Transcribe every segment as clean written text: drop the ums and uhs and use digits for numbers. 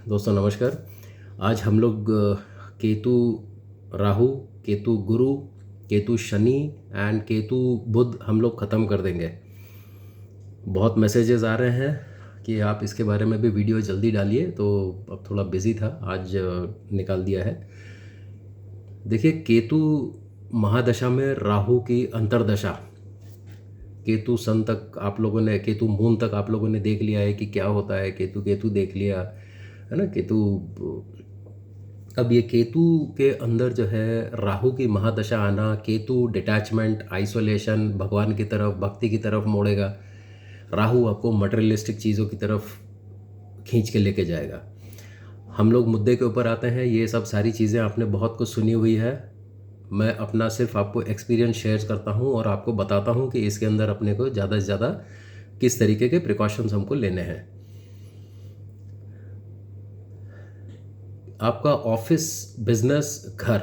दोस्तों नमस्कार। आज हम लोग केतु राहु, केतु गुरु, केतु शनि एंड केतु बुध हम लोग ख़त्म कर देंगे। बहुत मैसेजेस आ रहे हैं कि आप इसके बारे में भी वीडियो जल्दी डालिए, तो अब थोड़ा बिज़ी था, आज निकाल दिया है। देखिए, केतु महादशा में राहु की अंतर्दशा, केतु सन तक आप लोगों ने, केतु मून तक आप लोगों ने देख लिया है कि क्या होता है। केतु केतु देख लिया है ना, केतु। अब ये केतु के अंदर जो है राहु की महादशा आना, केतु डिटैचमेंट, आइसोलेशन, भगवान की तरफ, भक्ति की तरफ मोड़ेगा। राहु आपको मटेरियलिस्टिक चीज़ों की तरफ खींच के लेके जाएगा। हम लोग मुद्दे के ऊपर आते हैं। ये सब सारी चीज़ें आपने बहुत कुछ सुनी हुई है। मैं अपना सिर्फ आपको एक्सपीरियंस शेयर करता हूँ और आपको बताता हूँ कि इसके अंदर अपने को ज़्यादा से ज़्यादा किस तरीके के प्रिकॉशंस हमको लेने हैं। आपका ऑफिस, बिजनेस, घर,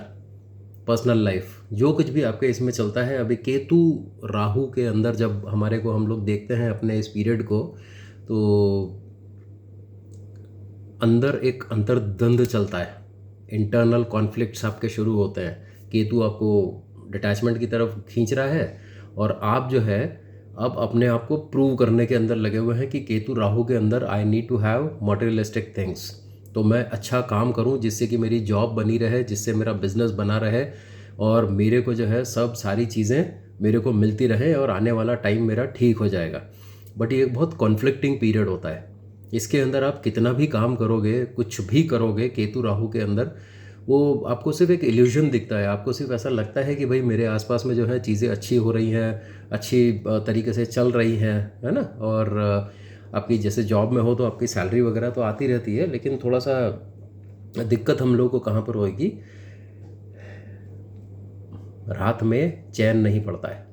पर्सनल लाइफ, जो कुछ भी आपके इसमें चलता है, अभी केतु राहु के अंदर जब हमारे को हम लोग देखते हैं अपने इस पीरियड को, तो अंदर एक अंतर्द्वंद चलता है। इंटरनल कॉन्फ्लिक्ट्स आपके शुरू होते हैं। केतु आपको डिटैचमेंट की तरफ खींच रहा है और आप जो है अब अपने आप को प्रूव करने के अंदर लगे हुए हैं कि केतु राहु के अंदर I need to have materialistic things. तो मैं अच्छा काम करूं जिससे कि मेरी जॉब बनी रहे, जिससे मेरा बिजनेस बना रहे और मेरे को जो है सब सारी चीज़ें मेरे को मिलती रहे और आने वाला टाइम मेरा ठीक हो जाएगा। बट ये एक बहुत कॉन्फ्लिक्टिंग पीरियड होता है। इसके अंदर आप कितना भी काम करोगे, कुछ भी करोगे केतु राहु के अंदर, वो आपको सिर्फ एक इल्यूजन दिखता है। आपको सिर्फ ऐसा लगता है कि भाई मेरे आसपास में जो है चीज़ें अच्छी हो रही हैं, अच्छी तरीके से चल रही हैं, है ना। और आपकी जैसे जॉब में हो तो आपकी सैलरी वगैरह तो आती रहती है, लेकिन थोड़ा सा दिक्कत हम लोगों को कहाँ पर होएगी, रात में चैन नहीं पड़ता है।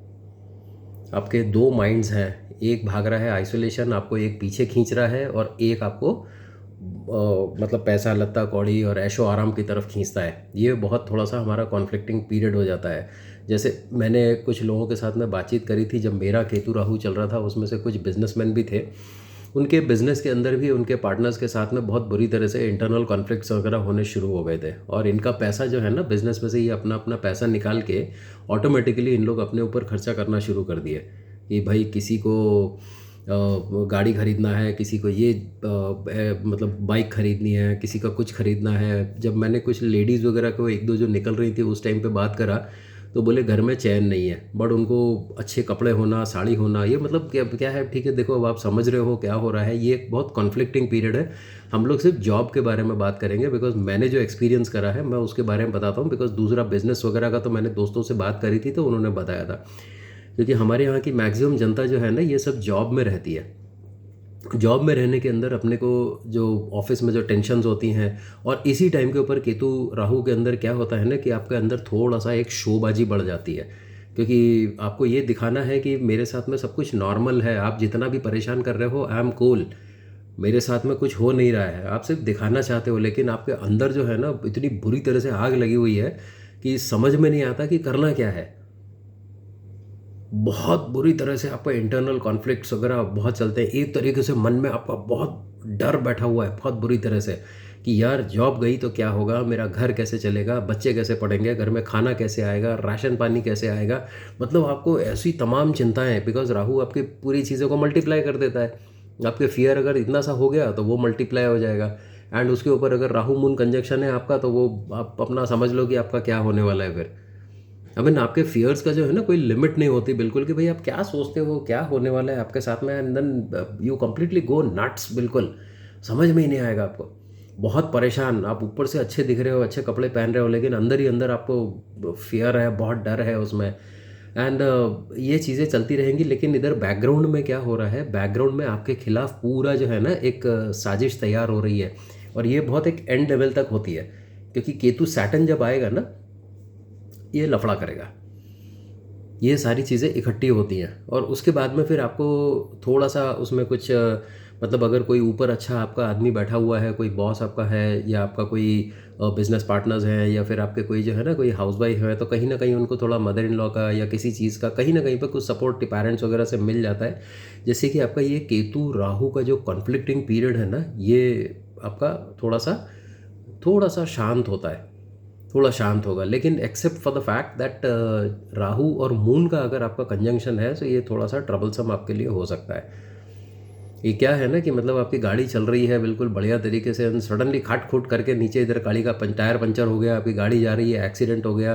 आपके दो माइंड्स हैं, एक भाग रहा है आइसोलेशन, आपको एक पीछे खींच रहा है, और एक आपको मतलब पैसा, लत्ता, कौड़ी और ऐशो आराम की तरफ खींचता है। ये बहुत थोड़ा सा हमारा कॉन्फ्लिक्टिंग पीरियड हो जाता है। जैसे मैंने कुछ लोगों के साथ में बातचीत करी थी जब मेरा केतु राहु चल रहा था, उसमें से कुछ बिजनेसमैन भी थे। उनके बिज़नेस के अंदर भी उनके पार्टनर्स के साथ में बहुत बुरी तरह से इंटरनल कॉन्फ्लिक्ट्स वगैरह होने शुरू हो गए थे, और इनका पैसा जो है ना, बिज़नेस में से ये अपना अपना पैसा निकाल के ऑटोमेटिकली इन लोग अपने ऊपर खर्चा करना शुरू कर दिए कि भाई किसी को गाड़ी खरीदना है, किसी को ये मतलब बाइक खरीदनी है, किसी का कुछ खरीदना है। जब मैंने कुछ लेडीज़ वगैरह को एक दो जो निकल रही थी उस टाइम पे बात करा, तो बोले घर में चैन नहीं है, बट उनको अच्छे कपड़े होना, साड़ी होना, ये मतलब क्या क्या है। ठीक है, देखो अब आप समझ रहे हो क्या हो रहा है। ये एक बहुत कॉन्फ्लिक्टिंग पीरियड है। हम लोग सिर्फ जॉब के बारे में बात करेंगे, बिकॉज मैंने जो एक्सपीरियंस करा है मैं उसके बारे में बताता हूँ। बिकॉज दूसरा बिजनेस वगैरह का तो मैंने दोस्तों से बात करी थी तो उन्होंने बताया था, क्योंकि हमारे यहाँ की मैक्सिमम जनता जो है ना, ये सब जॉब में रहती है। जॉब में रहने के अंदर अपने को जो ऑफिस में जो टेंशन्स होती हैं, और इसी टाइम के ऊपर केतु राहु के अंदर क्या होता है ना कि आपके अंदर थोड़ा सा एक शोबाजी बढ़ जाती है, क्योंकि आपको ये दिखाना है कि मेरे साथ में सब कुछ नॉर्मल है। आप जितना भी परेशान कर रहे हो, आई एम कूल, मेरे साथ में कुछ हो नहीं रहा है। आप सिर्फ दिखाना चाहते हो, लेकिन आपके अंदर जो है ना इतनी बुरी तरह से आग लगी हुई है कि समझ में नहीं आता कि करना क्या है। बहुत बुरी तरह से आपका इंटरनल कॉन्फ्लिक्ट्स वगैरह बहुत चलते हैं। एक तरीके से मन में आपका बहुत डर बैठा हुआ है, बहुत बुरी तरह से, कि यार जॉब गई तो क्या होगा, मेरा घर कैसे चलेगा, बच्चे कैसे पढ़ेंगे, घर में खाना कैसे आएगा, राशन पानी कैसे आएगा। मतलब आपको ऐसी तमाम चिंताएं, बिकॉज राहु आपकी पूरी चीज़ों को मल्टीप्लाई कर देता है। आपके फियर अगर इतना सा हो गया तो वो मल्टीप्लाई हो जाएगा। एंड उसके ऊपर अगर राहु मून कंजक्शन है आपका, तो वो आप अपना समझ लो कि आपका क्या होने वाला है फिर। आई मीन आपके फियर्स का जो है ना कोई लिमिट नहीं होती बिल्कुल, कि भाई आप क्या सोचते हो क्या होने वाला है आपके साथ में, and then you completely go nuts. बिल्कुल समझ में ही नहीं आएगा आपको। बहुत परेशान, आप ऊपर से अच्छे दिख रहे हो, अच्छे कपड़े पहन रहे हो, लेकिन अंदर ही अंदर आपको फियर है, बहुत डर है उसमें। एंड ये चीज़ें चलती रहेंगी। लेकिन इधर बैकग्राउंड में क्या हो रहा है, बैकग्राउंड में आपके खिलाफ पूरा जो है ना एक साजिश तैयार हो रही है, और ये बहुत एक एंड लेवल तक होती है, क्योंकि केतु सैटर्न जब आएगा ना, ये लफड़ा करेगा। ये सारी चीज़ें इकट्ठी होती हैं, और उसके बाद में फिर आपको थोड़ा सा उसमें कुछ मतलब अगर कोई ऊपर अच्छा आपका आदमी बैठा हुआ है, कोई बॉस आपका है, या आपका कोई बिजनेस पार्टनर्स हैं, या फिर आपके कोई जो है ना कोई हाउसवाइफ है, तो कहीं ना कहीं उनको थोड़ा मदर इन लॉ का या किसी चीज़ का कहीं ना कहीं पर कुछ सपोर्ट पेरेंट्स वगैरह से मिल जाता है। जैसे कि आपका ये केतु राहु का जो कॉन्फ्लिक्टिंग पीरियड है ना, ये आपका थोड़ा सा शांत होता है, थोड़ा शांत होगा। लेकिन except for the fact that Rahu और मून का अगर आपका कंजंक्शन है तो ये थोड़ा सा ट्रबलसम आपके लिए हो सकता है। ये क्या है ना कि मतलब आपकी गाड़ी चल रही है बिल्कुल बढ़िया तरीके से, सडनली खाट खूट करके नीचे इधर गाड़ी का टायर पंचर हो गया, आपकी गाड़ी जा रही है, एक्सीडेंट हो गया,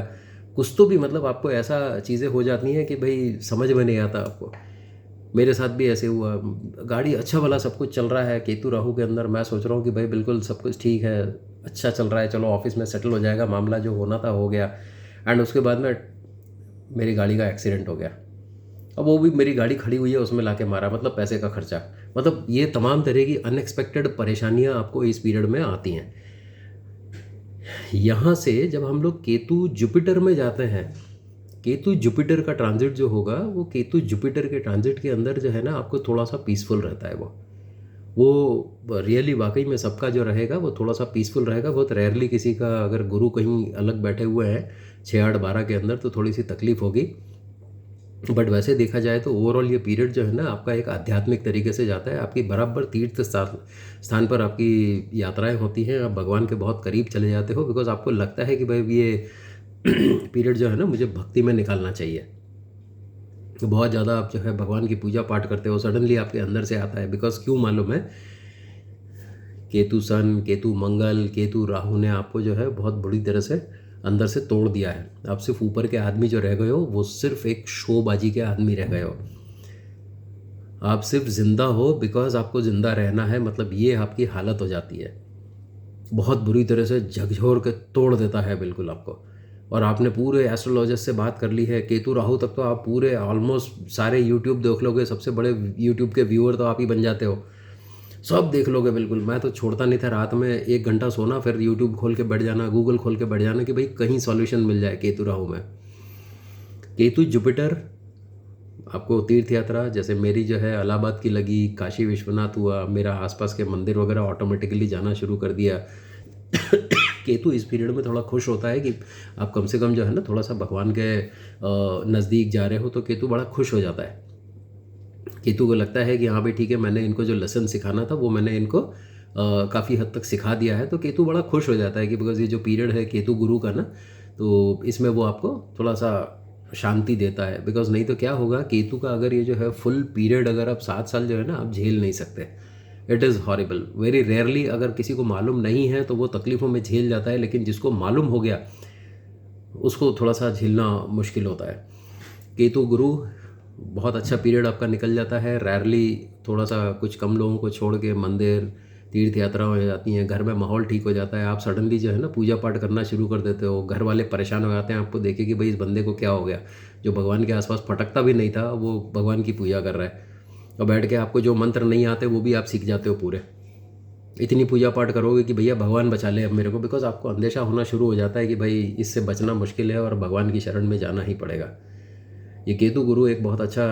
कुछ तो भी मतलब आपको ऐसा चीज़ें हो जाती हैं कि भाई समझ में नहीं आता आपको। मेरे साथ भी ऐसे हुआ, गाड़ी अच्छा भला सब कुछ चल रहा है, केतु राहु के अंदर मैं सोच रहा हूँ कि भाई बिल्कुल सब कुछ ठीक है, अच्छा चल रहा है, चलो ऑफिस में सेटल हो जाएगा, मामला जो होना था हो गया। एंड उसके बाद में मेरी गाड़ी का एक्सीडेंट हो गया। अब वो भी मेरी गाड़ी खड़ी हुई है उसमें लाके मारा, मतलब पैसे का खर्चा, मतलब ये तमाम तरह की अनएक्सपेक्टेड परेशानियां आपको इस पीरियड में आती हैं। यहाँ से जब हम लोग केतु जुपिटर में जाते हैं, केतु जुपिटर का ट्रांजिट जो होगा, वो केतु जुपिटर के ट्रांजिट के अंदर जो है ना आपको थोड़ा सा पीसफुल रहता है। वो रियली वाकई में सबका जो रहेगा वो थोड़ा सा पीसफुल रहेगा। बहुत रेयरली किसी का, अगर गुरु कहीं अलग बैठे हुए हैं 6 8 12 के अंदर, तो थोड़ी सी तकलीफ होगी। बट वैसे देखा जाए तो ओवरऑल ये पीरियड जो है ना आपका एक आध्यात्मिक तरीके से जाता है। आपकी बराबर तीर्थ स्थान पर आपकी यात्राएं होती हैं, आप भगवान के बहुत करीब चले जाते हो, बिकॉज आपको लगता है कि भाई ये पीरियड जो है ना मुझे भक्ति में निकालना चाहिए। तो बहुत ज़्यादा आप जो है भगवान की पूजा पाठ करते हो, सडनली आपके अंदर से आता है। बिकॉज क्यों मालूम है, केतु सन, केतु मंगल, केतु राहु ने आपको जो है बहुत बुरी तरह से अंदर से तोड़ दिया है। आप सिर्फ ऊपर के आदमी जो रह गए हो वो सिर्फ एक शोबाजी के आदमी रह गए हो। आप सिर्फ जिंदा हो बिकॉज आपको ज़िंदा रहना है, मतलब ये आपकी हालत हो जाती है। बहुत बुरी तरह से झकझोर के तोड़ देता है बिल्कुल आपको। और आपने पूरे एस्ट्रोलॉजिस्ट से बात कर ली है, केतु राहु तक तो आप पूरे ऑलमोस्ट सारे यूट्यूब देख लोगे, सबसे बड़े यूट्यूब के व्यूअर तो आप ही बन जाते हो, सब देख लोगे बिल्कुल। मैं तो छोड़ता नहीं था, रात में 1 घंटा सोना, फिर यूट्यूब खोल के बैठ जाना, गूगल खोल के बैठ जाना कि भाई कहीं सॉल्यूशन मिल जाए केतु राहु में। केतु जुपिटर आपको तीर्थ यात्रा, जैसे मेरी जो है इलाहाबाद की लगी, काशी विश्वनाथ हुआ, मेरा आसपास के मंदिर वगैरह ऑटोमेटिकली जाना शुरू कर दिया। केतु इस पीरियड में थोड़ा खुश होता है कि आप कम से कम जो है ना थोड़ा सा भगवान के नज़दीक जा रहे हो, तो केतु बड़ा खुश हो जाता है। केतु को लगता है कि हाँ भाई ठीक है, मैंने इनको जो लेसन सिखाना था वो मैंने इनको काफ़ी हद तक सिखा दिया है। तो केतु बड़ा खुश हो जाता है कि बिकॉज ये जो पीरियड है केतु गुरु का ना, तो इसमें वो आपको थोड़ा सा शांति देता है। बिकॉज नहीं तो क्या होगा, केतु का अगर ये जो है फुल पीरियड अगर आप 7 साल जो है ना आप झेल नहीं सकते। It is horrible. Very rarely अगर किसी को मालूम नहीं है तो वो तकलीफ़ों में झेल जाता है, लेकिन जिसको मालूम हो गया उसको थोड़ा सा झेलना मुश्किल होता है। केतु गुरु बहुत अच्छा पीरियड आपका निकल जाता है। रेयरली थोड़ा सा कुछ कम लोगों को छोड़ के मंदिर तीर्थ यात्रा हो जाती हैं, घर में माहौल ठीक हो जाता है, आप सडनली जो है ना पूजा पाठ करना शुरू कर देते हो। घर वाले परेशान हो जाते हैं आपको देखे कि भाई इस बंदे को क्या हो गया, जो भगवान के आसपास फटकता भी नहीं था वो भगवान की पूजा कर रहा है। और बैठ के आपको जो मंत्र नहीं आते वो भी आप सीख जाते हो पूरे। इतनी पूजा पाठ करोगे कि भैया भगवान बचा ले अब मेरे को, बिकॉज आपको अंदेशा होना शुरू हो जाता है कि भाई इससे बचना मुश्किल है और भगवान की शरण में जाना ही पड़ेगा। ये केतु गुरु एक बहुत अच्छा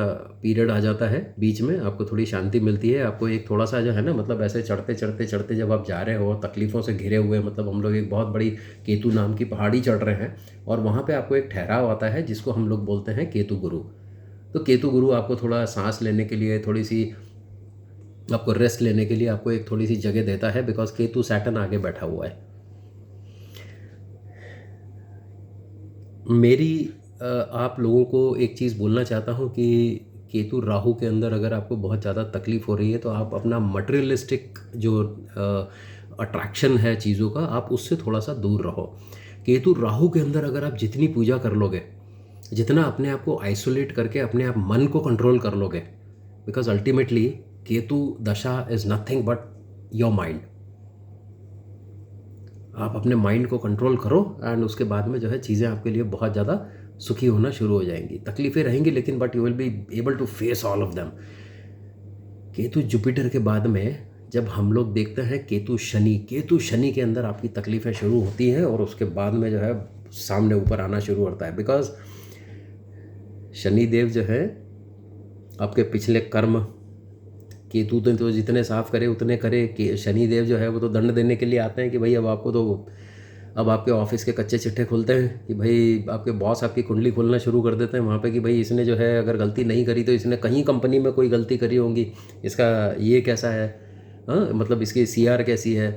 पीरियड आ जाता है, बीच में आपको थोड़ी शांति मिलती है। आपको एक थोड़ा सा जो है ना मतलब ऐसे चढ़ते चढ़ते चढ़ते जब आप जा रहे हो तकलीफ़ों से घिरे हुए, मतलब हम लोग एक बहुत बड़ी केतु नाम की पहाड़ी चढ़ रहे हैं और वहाँ पे आपको एक ठहराव आता है जिसको हम लोग बोलते हैं केतु गुरु। तो केतु गुरु आपको थोड़ा सांस लेने के लिए, थोड़ी सी आपको रेस्ट लेने के लिए आपको एक थोड़ी सी जगह देता है, बिकॉज केतु सैटर्न आगे बैठा हुआ है। मेरी आप लोगों को एक चीज़ बोलना चाहता हूँ कि केतु राहु के अंदर अगर आपको बहुत ज़्यादा तकलीफ़ हो रही है तो आप अपना मटेरियलिस्टिक जो अट्रैक्शन है चीज़ों का, आप उससे थोड़ा सा दूर रहो। केतु राहु के अंदर अगर आप जितनी पूजा कर लोगे, जितना अपने आप को आइसोलेट करके अपने आप मन को कंट्रोल कर लोगे, बिकॉज अल्टीमेटली केतु दशा is nothing but your mind. आप अपने माइंड को कंट्रोल करो एंड उसके बाद में जो है चीज़ें आपके लिए बहुत ज़्यादा सुखी होना शुरू हो जाएंगी। तकलीफ़ें रहेंगी लेकिन but you will be able to face all of them. Ketu Jupiter के बाद में जब हम लोग देखते हैं केतु शनि के अंदर आपकी तकलीफ़ें शुरू होती हैं और उसके बाद में जो है सामने ऊपर आना शुरू होता है। बिकॉज शनि देव जो है आपके पिछले कर्म, केतु तो जितने साफ करे उतने करे, कि शनि देव जो है वो तो दंड देने के लिए आते हैं कि भाई अब आपके ऑफिस के कच्चे चिट्ठे खुलते हैं कि भाई आपके बॉस आपकी कुंडली खोलना शुरू कर देते हैं वहाँ पे कि भाई इसने जो है अगर गलती नहीं करी तो इसने कहीं कंपनी में कोई गलती करी होंगी, इसका ये कैसा है। हाँ, मतलब इसकी CR कैसी है।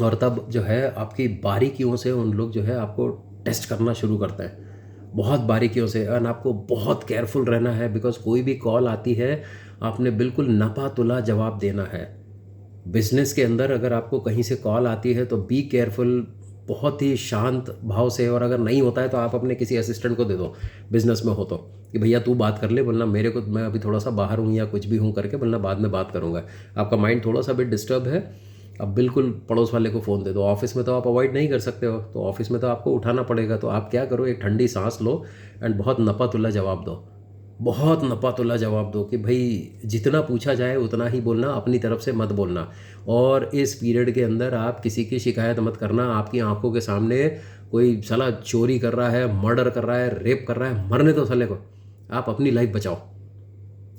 और तब जो है आपकी बारीकियों से उन लोग जो है आपको टेस्ट करना शुरू करते हैं, बहुत बारीकियों से। एंड आपको बहुत केयरफुल रहना है, बिकॉज कोई भी कॉल आती है आपने बिल्कुल नपा तुला जवाब देना है। बिजनेस के अंदर अगर आपको कहीं से कॉल आती है तो बी केयरफुल, बहुत ही शांत भाव से। और अगर नहीं होता है तो आप अपने किसी असिस्टेंट को दे दो, बिजनेस में हो तो, कि भैया तू बात कर ले, बोलना मेरे को, मैं अभी थोड़ा सा बाहर हूँ या कुछ भी हूँ करके बोलना, बाद में बात करूँगा। आपका माइंड थोड़ा सा भी डिस्टर्ब है, अब बिल्कुल पड़ोस वाले को फ़ोन दे दो। ऑफिस में तो आप अवॉइड नहीं कर सकते हो, तो ऑफिस में तो आपको उठाना पड़ेगा। तो आप क्या करो, एक ठंडी सांस लो एंड बहुत नपा तुला जवाब दो, बहुत नपा तुला जवाब दो कि भाई जितना पूछा जाए उतना ही बोलना, अपनी तरफ से मत बोलना। और इस पीरियड के अंदर आप किसी की शिकायत मत करना। आपकी आंखों के सामने कोई साला चोरी कर रहा है, मर्डर कर रहा है, रेप कर रहा है, मरने दो साले को, आप अपनी लाइफ बचाओ।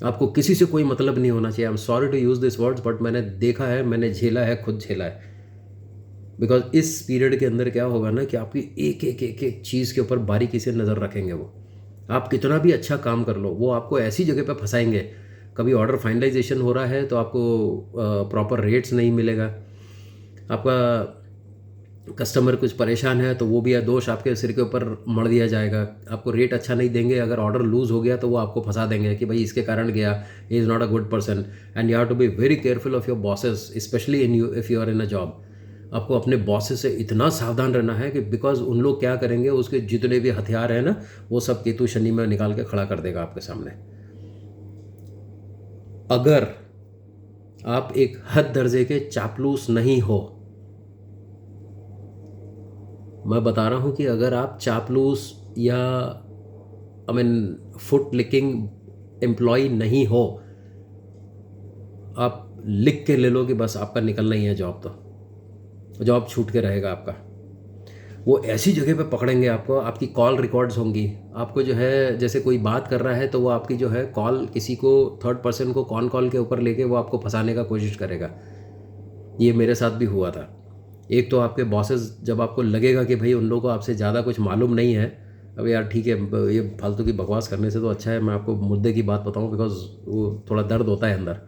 आपको किसी से कोई मतलब नहीं होना चाहिए। I am sorry to use this words, but मैंने देखा है, मैंने झेला है, खुद झेला है। बिकॉज इस पीरियड के अंदर क्या होगा ना कि आपकी एक एक एक एक चीज़ के ऊपर बारीकी से नज़र रखेंगे वो। आप कितना भी अच्छा काम कर लो, वो आपको ऐसी जगह पे फंसाएंगे। कभी ऑर्डर फाइनलाइजेशन हो रहा है तो आपको प्रॉपर रेट्स नहीं मिलेगा, आपका कस्टमर कुछ परेशान है तो वो भी दोष आपके सिर के ऊपर मढ़ दिया जाएगा। आपको रेट अच्छा नहीं देंगे, अगर ऑर्डर लूज़ हो गया तो वो आपको फंसा देंगे कि भाई इसके कारण गया, he is not a good person. And you have to be very careful of your bosses, specially in you if you are in a job. आपको अपने बॉसेस से इतना सावधान रहना है कि बिकॉज उन लोग क्या करेंगे, उसके जितने भी हथियार हैं ना, वो सब केतु शनि में निकाल के खड़ा कर देगा आपके सामने। अगर आप एक हद दर्जे के चापलूस नहीं हो, मैं बता रहा हूँ कि अगर आप चापलूस या I mean foot licking employ नहीं हो, आप लिख के ले लो कि बस आपका निकलना ही है जॉब, तो जॉब छूट के रहेगा आपका। वो ऐसी जगह पे पकड़ेंगे आपको, आपकी कॉल रिकॉर्ड्स होंगी। आपको जो है जैसे कोई बात कर रहा है तो वो आपकी जो है कॉल किसी को, थर्ड पर्सन को कॉल के ऊपर लेके वो आपको फंसाने का कोशिश करेगा। ये मेरे साथ भी हुआ था। एक तो आपके बॉसेस, जब आपको लगेगा कि भाई उन लोगों को आपसे ज़्यादा कुछ मालूम नहीं है, अब यार ठीक है, ये फालतू की बकवास करने से तो अच्छा है मैं आपको मुद्दे की बात बताऊं, बिकॉज वो थोड़ा दर्द होता है अंदर।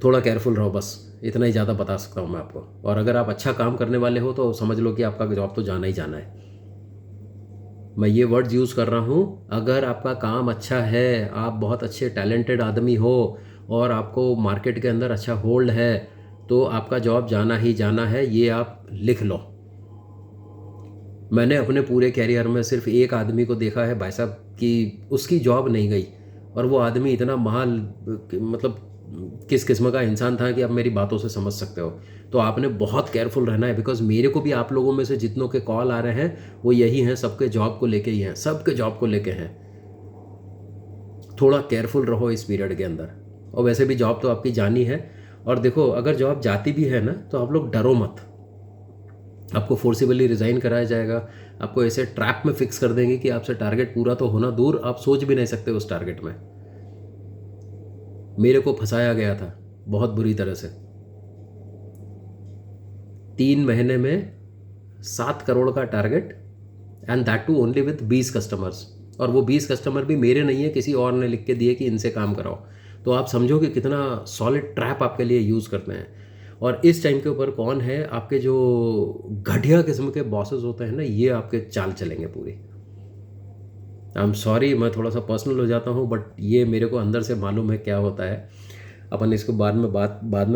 थोड़ा केयरफुल रहो, बस इतना ही ज़्यादा बता सकता हूँ मैं आपको। और अगर आप अच्छा काम करने वाले हो तो समझ लो कि आपका जॉब तो जाना ही जाना है। मैं ये वर्ड्स यूज़ कर रहा हूँ, अगर आपका काम अच्छा है, आप बहुत अच्छे टैलेंटेड आदमी हो और आपको मार्केट के अंदर अच्छा होल्ड है, तो आपका जॉब जाना ही जाना है, ये आप लिख लो। मैंने अपने पूरे कैरियर में सिर्फ एक आदमी को देखा है भाई साहब कि उसकी जॉब नहीं गई, और वो आदमी इतना महान, मतलब किस किस्म का इंसान था कि आप मेरी बातों से समझ सकते हो। तो आपने बहुत केयरफुल रहना है, बिकॉज मेरे को भी आप लोगों में से जितनों के कॉल आ रहे हैं वो यही हैं, सबके जॉब को लेके ही हैं, सबके जॉब को लेके हैं। थोड़ा केयरफुल रहो इस पीरियड के अंदर। और वैसे भी जॉब तो आपकी जानी है। और देखो, अगर जॉब जाती भी है ना तो आप लोग डरो मत, आपको फोर्सिबली रिज़ाइन कराया जाएगा। आपको ऐसे ट्रैप में फिक्स कर देंगे कि आपसे टारगेट पूरा तो होना दूर, आप सोच भी नहीं सकते उस टारगेट में। मेरे को फंसाया गया था बहुत बुरी तरह से। 3 महीने में 7 करोड़ का target, and that too only with 20 customers. और वो 20 कस्टमर भी मेरे नहीं है, किसी और ने लिख के दिए कि इनसे काम कराओ। तो आप समझो कि कितना सॉलिड ट्रैप आपके लिए यूज़ करते हैं। और इस टाइम के ऊपर कौन है, आपके जो घटिया किस्म के बॉसेस होते हैं ना, ये आपके चाल चलेंगे पूरी। आई एम सॉरी, मैं थोड़ा सा पर्सनल हो जाता हूँ, बट ये मेरे को अंदर से मालूम है क्या होता है। अपन इसको बाद में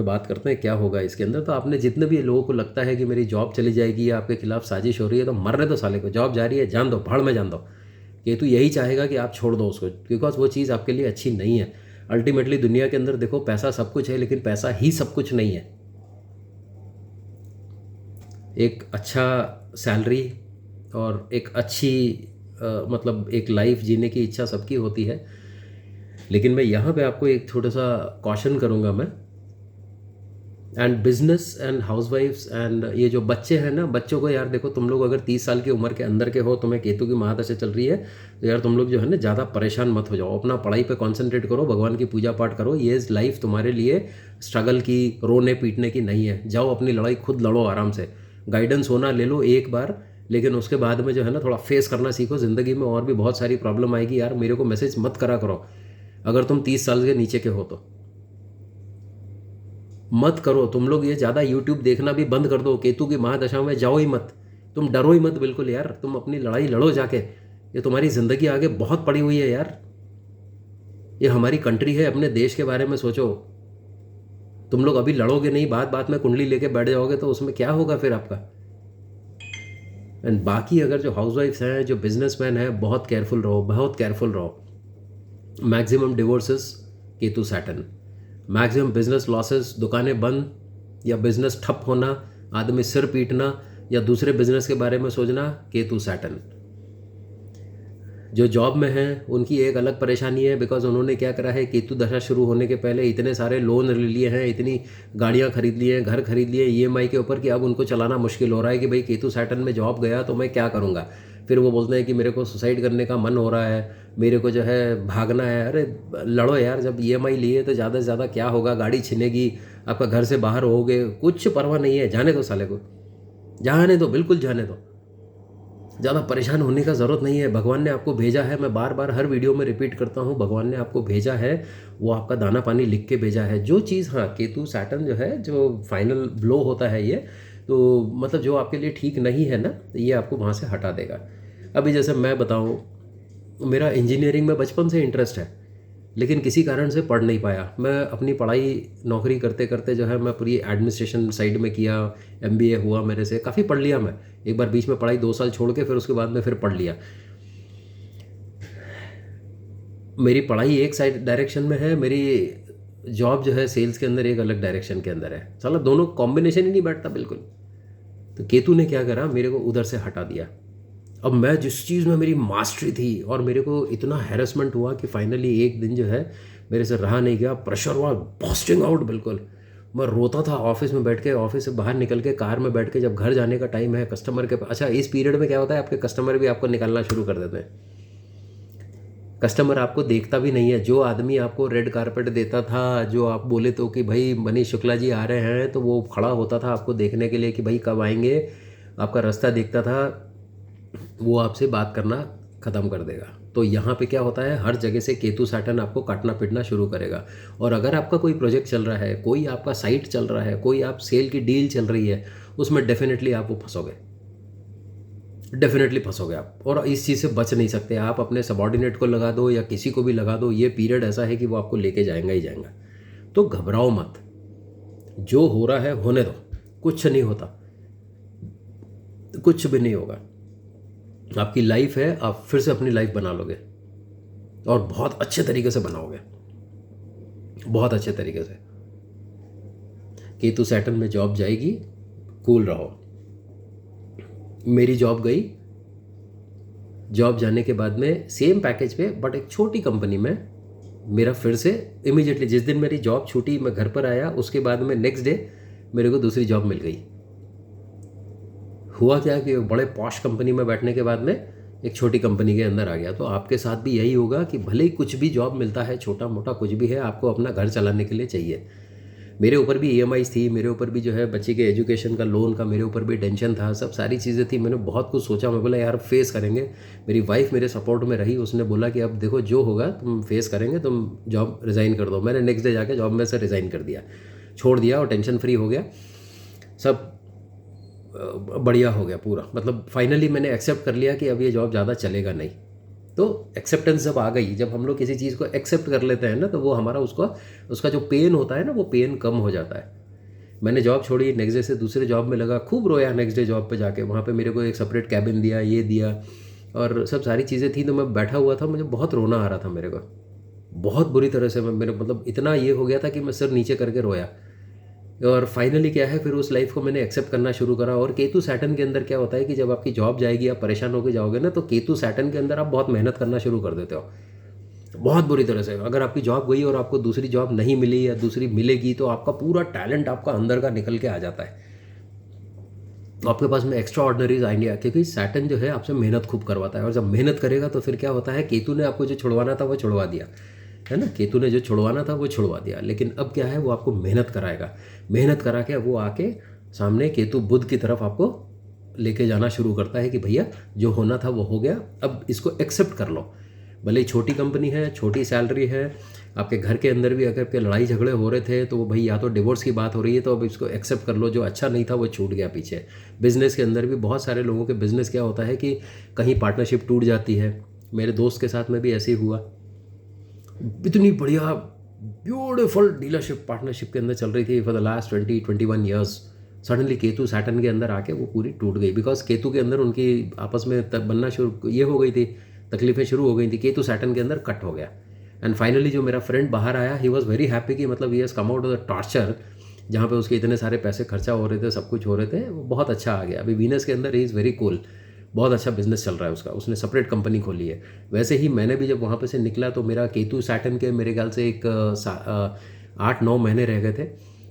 बात करते हैं क्या होगा इसके अंदर। तो आपने जितने भी लोगों को लगता है कि मेरी जॉब चली जाएगी या आपके खिलाफ साजिश हो रही है, तो मरने दो साले को, जॉब जा रही है जान दो, भाड़ में जान दो। केतु यही चाहेगा कि आप छोड़ दो उसको, बिकॉज वो चीज़ आपके लिए अच्छी नहीं है। अल्टीमेटली दुनिया के अंदर देखो, पैसा सब कुछ है, लेकिन पैसा ही सब कुछ नहीं है। एक अच्छा सैलरी और एक अच्छी मतलब एक लाइफ जीने की इच्छा सबकी होती है, लेकिन मैं यहाँ पे आपको एक छोटा सा कॉशन करूँगा मैं। एंड बिजनेस एंड हाउसवाइफ्स एंड ये जो बच्चे हैं ना, बच्चों को यार देखो, तुम लोग अगर 30 साल की उम्र के अंदर के हो, तुम्हें केतु की महादशा चल रही है, तो यार तुम लोग जो है ना ज़्यादा परेशान मत हो जाओ। अपना पढ़ाई पे कंसंट्रेट करो, भगवान की पूजा पाठ करो। ये लाइफ तुम्हारे लिए स्ट्रगल की, रोने पीटने की नहीं है। जाओ अपनी लड़ाई खुद लड़ो आराम से। गाइडेंस होना ले लो एक बार, लेकिन उसके बाद में जो है ना थोड़ा फेस करना सीखो। ज़िंदगी में और भी बहुत सारी प्रॉब्लम आएगी यार। मेरे को मैसेज मत करा करो अगर तुम 30 साल के नीचे के हो तो। मत करो तुम लोग, ये ज़्यादा यूट्यूब देखना भी बंद कर दो, केतु की महादशा में जाओ ही मत, तुम डरो ही मत बिल्कुल यार, तुम अपनी लड़ाई लड़ो जाके, ये तुम्हारी ज़िंदगी आगे बहुत पड़ी हुई है यार, ये हमारी कंट्री है, अपने देश के बारे में सोचो। तुम लोग अभी लड़ोगे नहीं, बात बात में कुंडली लेके बैठ जाओगे तो उसमें क्या होगा फिर आपका। एंड बाकी अगर जो हाउसवाइफ्स हैं, जो बिजनेसमैन हैं, बहुत केयरफुल रहो, बहुत केयरफुल रहो। Maximum divorces Ketu Saturn, maximum business losses, दुकानें बंद या बिजनेस ठप होना, आदमी सिर पीटना या दूसरे बिजनेस के बारे में सोचना, केतु सैटर्न। जो जॉब में हैं उनकी एक अलग परेशानी है, बिकॉज उन्होंने क्या करा है, केतु दशा शुरू होने के पहले इतने सारे लोन ले लिए हैं, इतनी गाड़ियां खरीद ली हैं, घर खरीद लिए ईएमआई के ऊपर, कि अब उनको चलाना मुश्किल हो रहा है कि भाई केतु सैटर्न में जॉब गया तो मैं क्या करूँगा। फिर वो बोलते हैं कि मेरे को सुसाइड करने का मन हो रहा है, मेरे को जो है भागना है। अरे लड़ो यार, जब ईएमआई लिए तो ज़्यादा से ज़्यादा क्या होगा, गाड़ी छिनेगी, आपका घर से बाहर होगे, कुछ परवाह नहीं है, जाने दो साले को, जाने दो, बिल्कुल जाने दो, ज़्यादा परेशान होने का ज़रूरत नहीं है। भगवान ने आपको भेजा है, मैं बार बार हर वीडियो में रिपीट करता हूँ, भगवान ने आपको भेजा है, वो आपका दाना पानी लिख के भेजा है। जो चीज़, हाँ केतु सैटर्न जो है, जो फाइनल ब्लो होता है ये, तो मतलब जो आपके लिए ठीक नहीं है ना, ये आपको वहाँ से हटा देगा। अभी जैसे मैं बताऊँ, मेरा इंजीनियरिंग में बचपन से इंटरेस्ट है, लेकिन किसी कारण से पढ़ नहीं पाया। मैं अपनी पढ़ाई नौकरी करते करते जो है, मैं पूरी एडमिनिस्ट्रेशन साइड में किया, एमबीए हुआ मेरे से, काफ़ी पढ़ लिया मैं। एक बार बीच में पढ़ाई 2 साल छोड़ के फिर उसके बाद में फिर पढ़ लिया। मेरी पढ़ाई एक साइड डायरेक्शन में है, मेरी जॉब जो है सेल्स के अंदर एक अलग डायरेक्शन के अंदर है, साला दोनों कॉम्बिनेशन ही नहीं बैठता बिल्कुल। तो केतु ने क्या करा, मेरे को उधर से हटा दिया। अब मैं जिस चीज़ में मेरी मास्टरी थी, और मेरे को इतना हैरेसमेंट हुआ कि फाइनली एक दिन जो है मेरे से रहा नहीं गया, प्रेशर हुआ, बॉस्टिंग आउट बिल्कुल। मैं रोता था ऑफिस में बैठ के, ऑफिस से बाहर निकल के कार में बैठ के, जब घर जाने का टाइम है कस्टमर के, अच्छा इस पीरियड में क्या होता है, आपके कस्टमर भी आपको निकालना शुरू कर देते हैं। कस्टमर आपको देखता भी नहीं है। जो आदमी आपको रेड कारपेट देता था, जो आप बोले तो कि भाई मनीष शुक्ला जी आ रहे हैं, तो वो खड़ा होता था आपको देखने के लिए कि भाई कब आएंगे, आपका रास्ता देखता था, वो आपसे बात करना ख़त्म कर देगा। तो यहाँ पे क्या होता है, हर जगह से केतु सैटर्न आपको काटना पीटना शुरू करेगा। और अगर आपका कोई प्रोजेक्ट चल रहा है, कोई आपका साइट चल रहा है, कोई आप सेल की डील चल रही है, उसमें डेफिनेटली आप वो फंसोगे, डेफिनेटली फंसोगे आप, और इस चीज़ से बच नहीं सकते आप। अपने सबॉर्डिनेट को लगा दो या किसी को भी लगा दो, ये पीरियड ऐसा है कि वो आपको लेके जाएगा ही जाएगा। तो घबराओ मत, जो हो रहा है होने दो, कुछ नहीं होता, कुछ भी नहीं होगा। आपकी लाइफ है, आप फिर से अपनी लाइफ बना लोगे, और बहुत अच्छे तरीके से बनाओगे, बहुत अच्छे तरीके से। केतु सैटर्न में जॉब जाएगी, कूल रहो। मेरी जॉब गई, जॉब जाने के बाद में सेम पैकेज पे बट एक छोटी कंपनी में, मेरा फिर से इमीडिएटली जिस दिन मेरी जॉब छूटी, मैं घर पर आया, उसके बाद में नेक्स्ट डे मेरे को दूसरी जॉब मिल गई। हुआ क्या कि बड़े पॉश कंपनी में बैठने के बाद में एक छोटी कंपनी के अंदर आ गया। तो आपके साथ भी यही होगा कि भले ही कुछ भी जॉब मिलता है, छोटा मोटा कुछ भी है, आपको अपना घर चलाने के लिए चाहिए। मेरे ऊपर भी ईएमआईज़ थी, मेरे ऊपर भी जो है बच्चे के एजुकेशन का लोन का मेरे ऊपर भी टेंशन था, सब सारी चीज़ें थी। मैंने बहुत कुछ सोचा, मैं बोला यार फेस करेंगे। मेरी वाइफ मेरे सपोर्ट में रही, उसने बोला कि अब देखो जो होगा तुम फेस करेंगे, तुम जॉब रिज़ाइन कर दो। मैंने नेक्स्ट डे जाके जॉब में से रिज़ाइन कर दिया, छोड़ दिया, और टेंशन फ्री हो गया, सब बढ़िया हो गया पूरा। मतलब फाइनली मैंने एक्सेप्ट कर लिया कि अब ये जॉब ज़्यादा चलेगा नहीं। तो एक्सेप्टेंस जब आ गई, जब हम लोग किसी चीज़ को एक्सेप्ट कर लेते हैं ना, तो वो हमारा उसका जो पेन होता है ना, वो पेन कम हो जाता है। मैंने जॉब छोड़ी, नेक्स्ट डे से दूसरे जॉब में लगा, खूब रोया नेक्स्ट डे जॉब पे जाके। वहाँ पे मेरे को एक सेपरेट कैबिन दिया, ये दिया, और सब सारी चीज़ें थी। तो मैं बैठा हुआ था, मुझे बहुत रोना आ रहा था, मेरे को बहुत बुरी तरह से। मेरे मतलब इतना ये हो गया था कि मैं सिर नीचे करके रोया। और फाइनली क्या है, फिर उस लाइफ को मैंने एक्सेप्ट करना शुरू करा। और केतु सैटर्न के अंदर क्या होता है कि जब आपकी जॉब जाएगी, आप परेशान होकर जाओगे ना, तो केतु सैटर्न के अंदर आप बहुत मेहनत करना शुरू कर देते हो, बहुत बुरी तरह से। अगर आपकी जॉब गई और आपको दूसरी जॉब नहीं मिली या दूसरी मिलेगी, तो आपका पूरा टैलेंट आपका अंदर का निकल के आ जाता है, आपके पास में एक्स्ट्रा ऑर्डिनरीज आइडिया। क्योंकि सैटर्न जो है आपसे मेहनत खूब करवाता है, और जब मेहनत करेगा तो फिर क्या होता है, केतु ने आपको जो छुड़वाना था वो छुड़वा दिया है ना, केतु ने जो छुड़वाना था वो छुड़वा दिया। लेकिन अब क्या है, वो आपको मेहनत कराएगा, मेहनत करा के वो आके सामने केतु बुध की तरफ आपको लेके जाना शुरू करता है कि भैया जो होना था वो हो गया, अब इसको एक्सेप्ट कर लो। भले ही छोटी कंपनी है, छोटी सैलरी है, आपके घर के अंदर भी अगर के लड़ाई झगड़े हो रहे थे तो वो भाई या तो डिवोर्स की बात हो रही है तो अब इसको एक्सेप्ट कर लो, जो अच्छा नहीं था वो छूट गया पीछे। बिज़नेस के अंदर भी बहुत सारे लोगों के बिज़नेस क्या होता है कि कहीं पार्टनरशिप टूट जाती है। मेरे दोस्त के साथ में भी ऐसे ही हुआ। इतनी बढ़िया ब्यूटीफुल डीलरशिप पार्टनरशिप के अंदर चल रही थी for the last 20-21 years. Suddenly Ketu Saturn के अंदर आके वो पूरी टूट गई, बिकॉज केतु के अंदर उनकी आपस में तब बनना शुरू ये हो गई थी, तकलीफें शुरू हो गई थी। केतु सैटर्न के अंदर कट हो गया। एंड फाइनली जो मेरा फ्रेंड बाहर आया, ही वॉज वेरी हैप्पी कि मतलब he has come out of the torture, जहाँ पे उसके इतने सारे पैसे खर्चा हो रहे थे, सब कुछ हो रहे थे, वो बहुत अच्छा आ गया। अभी वीनस के अंदर ही इज़ वेरी कूल, बहुत अच्छा बिजनेस चल रहा है उसका, उसने सेपरेट कंपनी खोली है। वैसे ही मैंने भी जब वहाँ पे से निकला तो मेरा केतु सैटर्न के मेरे ख्याल से एक 8-9 महीने रह गए थे।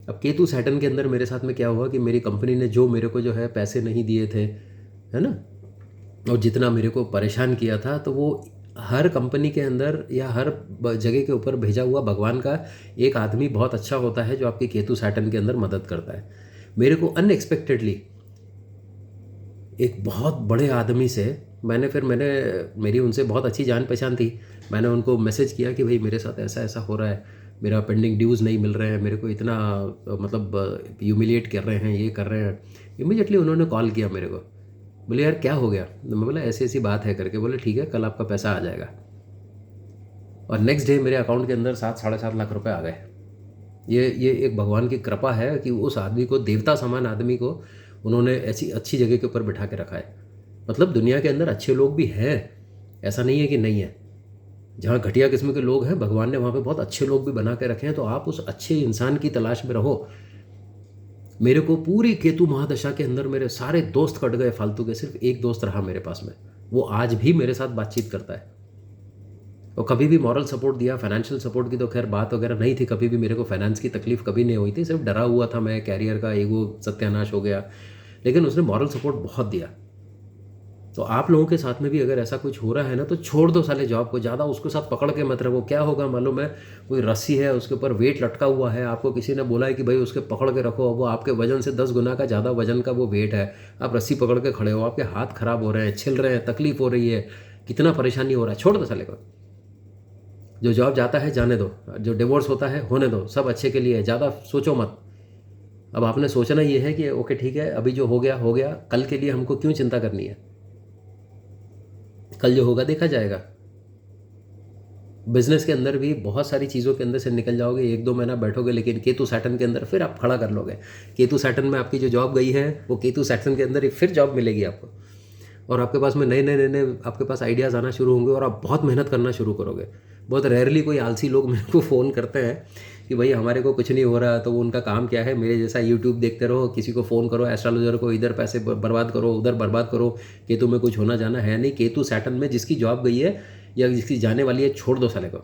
अब केतु सैटर्न के अंदर मेरे साथ में क्या हुआ कि मेरी कंपनी ने जो मेरे को जो है पैसे नहीं दिए थे, है ना, और जितना मेरे को परेशान किया था, तो वो हर कंपनी के अंदर या हर जगह के ऊपर भेजा हुआ भगवान का एक आदमी बहुत अच्छा होता है जो आपके केतु सैटर्न के अंदर मदद करता है। मेरे को अनएक्सपेक्टेडली एक बहुत बड़े आदमी से मैंने मेरी उनसे बहुत अच्छी जान पहचान थी। मैंने उनको मैसेज किया कि भाई मेरे साथ ऐसा ऐसा हो रहा है, मेरा पेंडिंग ड्यूज़ नहीं मिल रहे हैं, मेरे को इतना मतलब ह्यूमिलिएट कर रहे हैं, ये कर रहे हैं। इमीडिएटली उन्होंने कॉल किया मेरे को, बोले यार क्या हो गया। मैं बोला ऐसी ऐसी बात है करके। बोले ठीक है, कल आपका पैसा आ जाएगा। और नेक्स्ट डे मेरे अकाउंट के अंदर 7-7.5 लाख रुपए आ गए। ये एक भगवान की कृपा है कि उस आदमी को, देवता समान आदमी को, उन्होंने ऐसी अच्छी जगह के ऊपर बिठा के रखा है। मतलब दुनिया के अंदर अच्छे लोग भी हैं, ऐसा नहीं है कि नहीं है। जहाँ घटिया किस्म के लोग हैं, भगवान ने वहाँ पे बहुत अच्छे लोग भी बना के रखे हैं। तो आप उस अच्छे इंसान की तलाश में रहो। मेरे को पूरी केतु महादशा के अंदर मेरे सारे दोस्त कट गए फालतू के, सिर्फ एक दोस्त रहा मेरे पास में, वो आज भी मेरे साथ बातचीत करता है। और कभी भी मॉरल सपोर्ट दिया, फाइनेंशियल सपोर्ट की तो खैर बात वगैरह नहीं थी, कभी भी मेरे को फाइनेंस की तकलीफ कभी नहीं हुई थी, सिर्फ डरा हुआ था मैं, कैरियर का ईगो सत्यानाश हो गया। लेकिन उसने मॉरल सपोर्ट बहुत दिया। तो आप लोगों के साथ में भी अगर ऐसा कुछ हो रहा है ना, तो छोड़ दो साले जॉब को, ज़्यादा उसके साथ पकड़ के मत रहो। क्या होगा मालूम है, कोई रस्सी है उसके ऊपर वेट लटका हुआ है, आपको किसी ने बोला है कि भाई उसके पकड़ के रखो, वो आपके वजन से 10 गुना का ज़्यादा वजन का वो वेट है, आप रस्सी पकड़ के खड़े हो, आपके हाथ खराब हो रहे हैं, छिल रहे हैं, तकलीफ हो रही है, कितना परेशानी हो रहा है, छोड़ दो साले को। जो जॉब जाता है जाने दो, जो डिवोर्स होता है होने दो, सब अच्छे के लिए है, ज़्यादा सोचो मत। अब आपने सोचना ये है कि ओके ठीक है, अभी जो हो गया हो गया, कल के लिए हमको क्यों चिंता करनी है, कल जो होगा देखा जाएगा। बिजनेस के अंदर भी बहुत सारी चीज़ों के अंदर से निकल जाओगे, 1-2 महीना बैठोगे, लेकिन केतु सैटर्न के अंदर फिर आप खड़ा कर लोगे। केतु सैटर्न में आपकी जो जॉब गई है, वो केतु सैटर्न के अंदर ही फिर जॉब मिलेगी आपको, और आपके पास में नए आपके पास आइडियाज़ आना शुरू होंगे, और आप बहुत मेहनत करना शुरू करोगे। बहुत रेयरली कोई आलसी लोग मेरे को फ़ोन करते हैं कि भाई हमारे को कुछ नहीं हो रहा, तो वो उनका काम क्या है, मेरे जैसा यूट्यूब देखते रहो, किसी को फ़ोन करो, एस्ट्रोलॉजर को, इधर पैसे बर्बाद करो, उधर बर्बाद करो। केतु में कुछ होना जाना है नहीं। केतु सैटर्न में जिसकी जॉब गई है या जिसकी जाने वाली है, छोड़ दो साले को,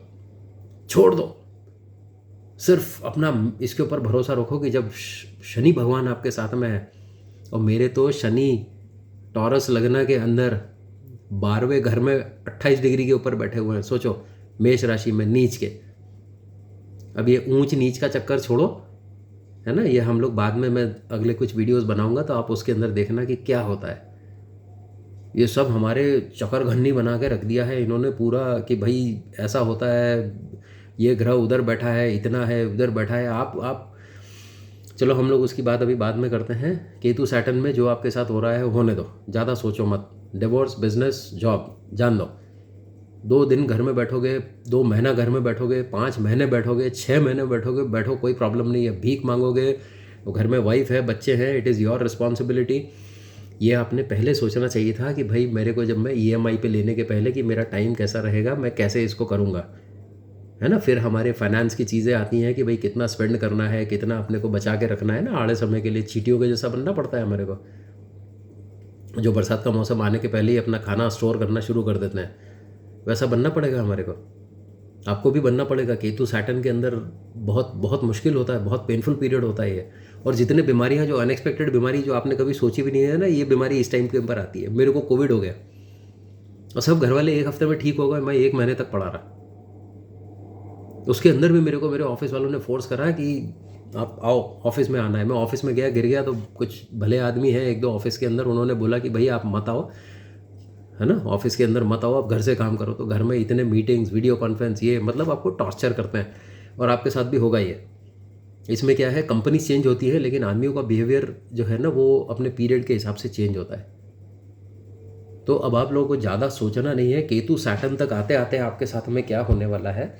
छोड़ दो। सिर्फ अपना इसके ऊपर भरोसा रखो कि जब शनि भगवान आपके साथ में है, और मेरे तो शनि टॉरस लगना के अंदर 12वें घर में 28 डिग्री के ऊपर बैठे हुए हैं। सोचो, मेष राशि में नीच के। अब ये ऊंच नीच का चक्कर छोड़ो, है ना, ये हम लोग बाद में, मैं अगले कुछ वीडियोस बनाऊंगा तो आप उसके अंदर देखना कि क्या होता है। ये सब हमारे चक्करघन्नी बना के रख दिया है इन्होंने पूरा, कि भाई ऐसा होता है, ये ग्रह उधर बैठा है, इतना है, उधर बैठा है। आप चलो हम लोग उसकी बात अभी बाद में करते हैं। केतु सैटर्न में जो आपके साथ हो रहा है होने दो, ज़्यादा सोचो मत। डिवोर्स, बिजनेस, जॉब, जान दो। 2 दिन घर में बैठोगे, 2 महीना घर में बैठोगे, 5 महीने बैठोगे, 6 महीने बैठोगे, बैठो, कोई प्रॉब्लम नहीं है। भीख मांगोगे, वो घर में वाइफ है, बच्चे हैं, इट इज़ योर रिस्पॉन्सिबिलिटी। ये आपने पहले सोचना चाहिए था कि भाई मेरे को, जब मैं EMI पे लेने के पहले, कि मेरा टाइम कैसा रहेगा, मैं कैसे इसको करूँगा, है ना। फिर हमारे फाइनेंस की चीज़ें आती हैं कि भाई कितना स्पेंड करना है, कितना अपने को बचा के रखना है ना, आड़े समय के लिए चींटियों के जैसा बनना पड़ता है हमारे को, जो बरसात का मौसम आने के पहले ही अपना खाना स्टोर करना शुरू कर देते हैं, वैसा बनना पड़ेगा हमारे को। आपको भी बनना पड़ेगा। केतु सैटर्न के अंदर बहुत बहुत मुश्किल होता है, बहुत पेनफुल पीरियड होता है ये। और जितने बीमारियां, जो अनएक्सपेक्टेड बीमारी जो आपने कभी सोची भी नहीं है ना, ये बीमारी इस टाइम के ऊपर आती है। मेरे को कोविड हो गया और सब घर वाले 1 हफ्ते में ठीक हो गए, मैं 1 महीने तक पड़ा रहा। उसके अंदर भी मेरे को मेरे ऑफिस वालों ने फोर्स करा कि आप आओ, ऑफिस में आना है। मैं ऑफिस में गया, गिर गया, तो कुछ भले आदमी हैं 1-2 ऑफिस के अंदर, उन्होंने बोला कि भाई आप मत आओ, है ना। ऑफिस के अंदर मत आओ, आप घर से काम करो। तो घर में इतने मीटिंग्स, वीडियो कॉन्फ्रेंस, ये मतलब आपको टॉर्चर करते हैं, और आपके साथ भी होगा ये। इसमें क्या है, कंपनी चेंज होती है लेकिन आदमियों का बिहेवियर जो है ना वो अपने पीरियड के हिसाब से चेंज होता है। तो अब आप लोगों को ज़्यादा सोचना नहीं है। केतु सैटर्न तक आते आते आपके साथ में क्या होने वाला है,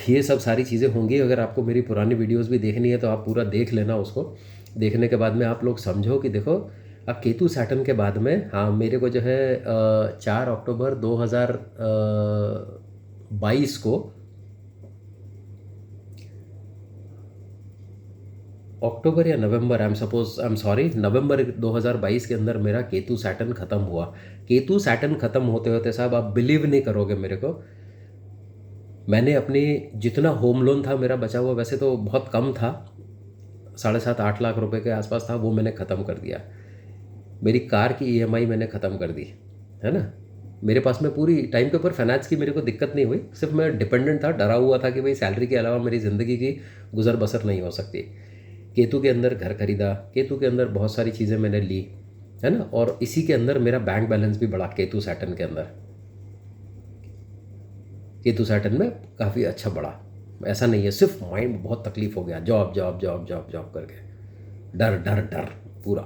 ये सब सारी चीज़ें होंगी। अगर आपको मेरी पुरानी वीडियोस भी देखनी है तो आप पूरा देख लेना। उसको देखने के बाद में आप लोग समझो कि देखो, अब केतु सैटर्न के बाद में, हाँ, मेरे को जो है 4 अक्टूबर 2022 को, अक्टूबर या नवंबर, आई एम सॉरी, नवंबर 2022 के अंदर मेरा केतु सैटर्न ख़त्म हुआ। केतु सैटर्न ख़त्म होते होते साहब, आप बिलीव नहीं करोगे मेरे को, मैंने अपनी जितना होम लोन था मेरा बचा हुआ, वैसे तो बहुत कम था, 7.5-8 लाख रुपए के आसपास था, वो मैंने ख़त्म कर दिया। मेरी कार की ईएमआई मैंने ख़त्म कर दी, है ना। मेरे पास में पूरी टाइम के ऊपर फाइनेंस की मेरे को दिक्कत नहीं हुई, सिर्फ मैं डिपेंडेंट था, डरा हुआ था कि भाई सैलरी के अलावा मेरी ज़िंदगी की गुजर बसर नहीं हो सकती। केतु के अंदर घर खरीदा, केतु के अंदर बहुत सारी चीज़ें मैंने ली, है ना। और इसी के अंदर मेरा बैंक बैलेंस भी बढ़ा केतु सैटर्न के अंदर। केतु सैटर्न में काफ़ी अच्छा बढ़ा। ऐसा नहीं है सिर्फ माइंड में बहुत तकलीफ हो गया, job job job job job करके, डर डर डर पूरा।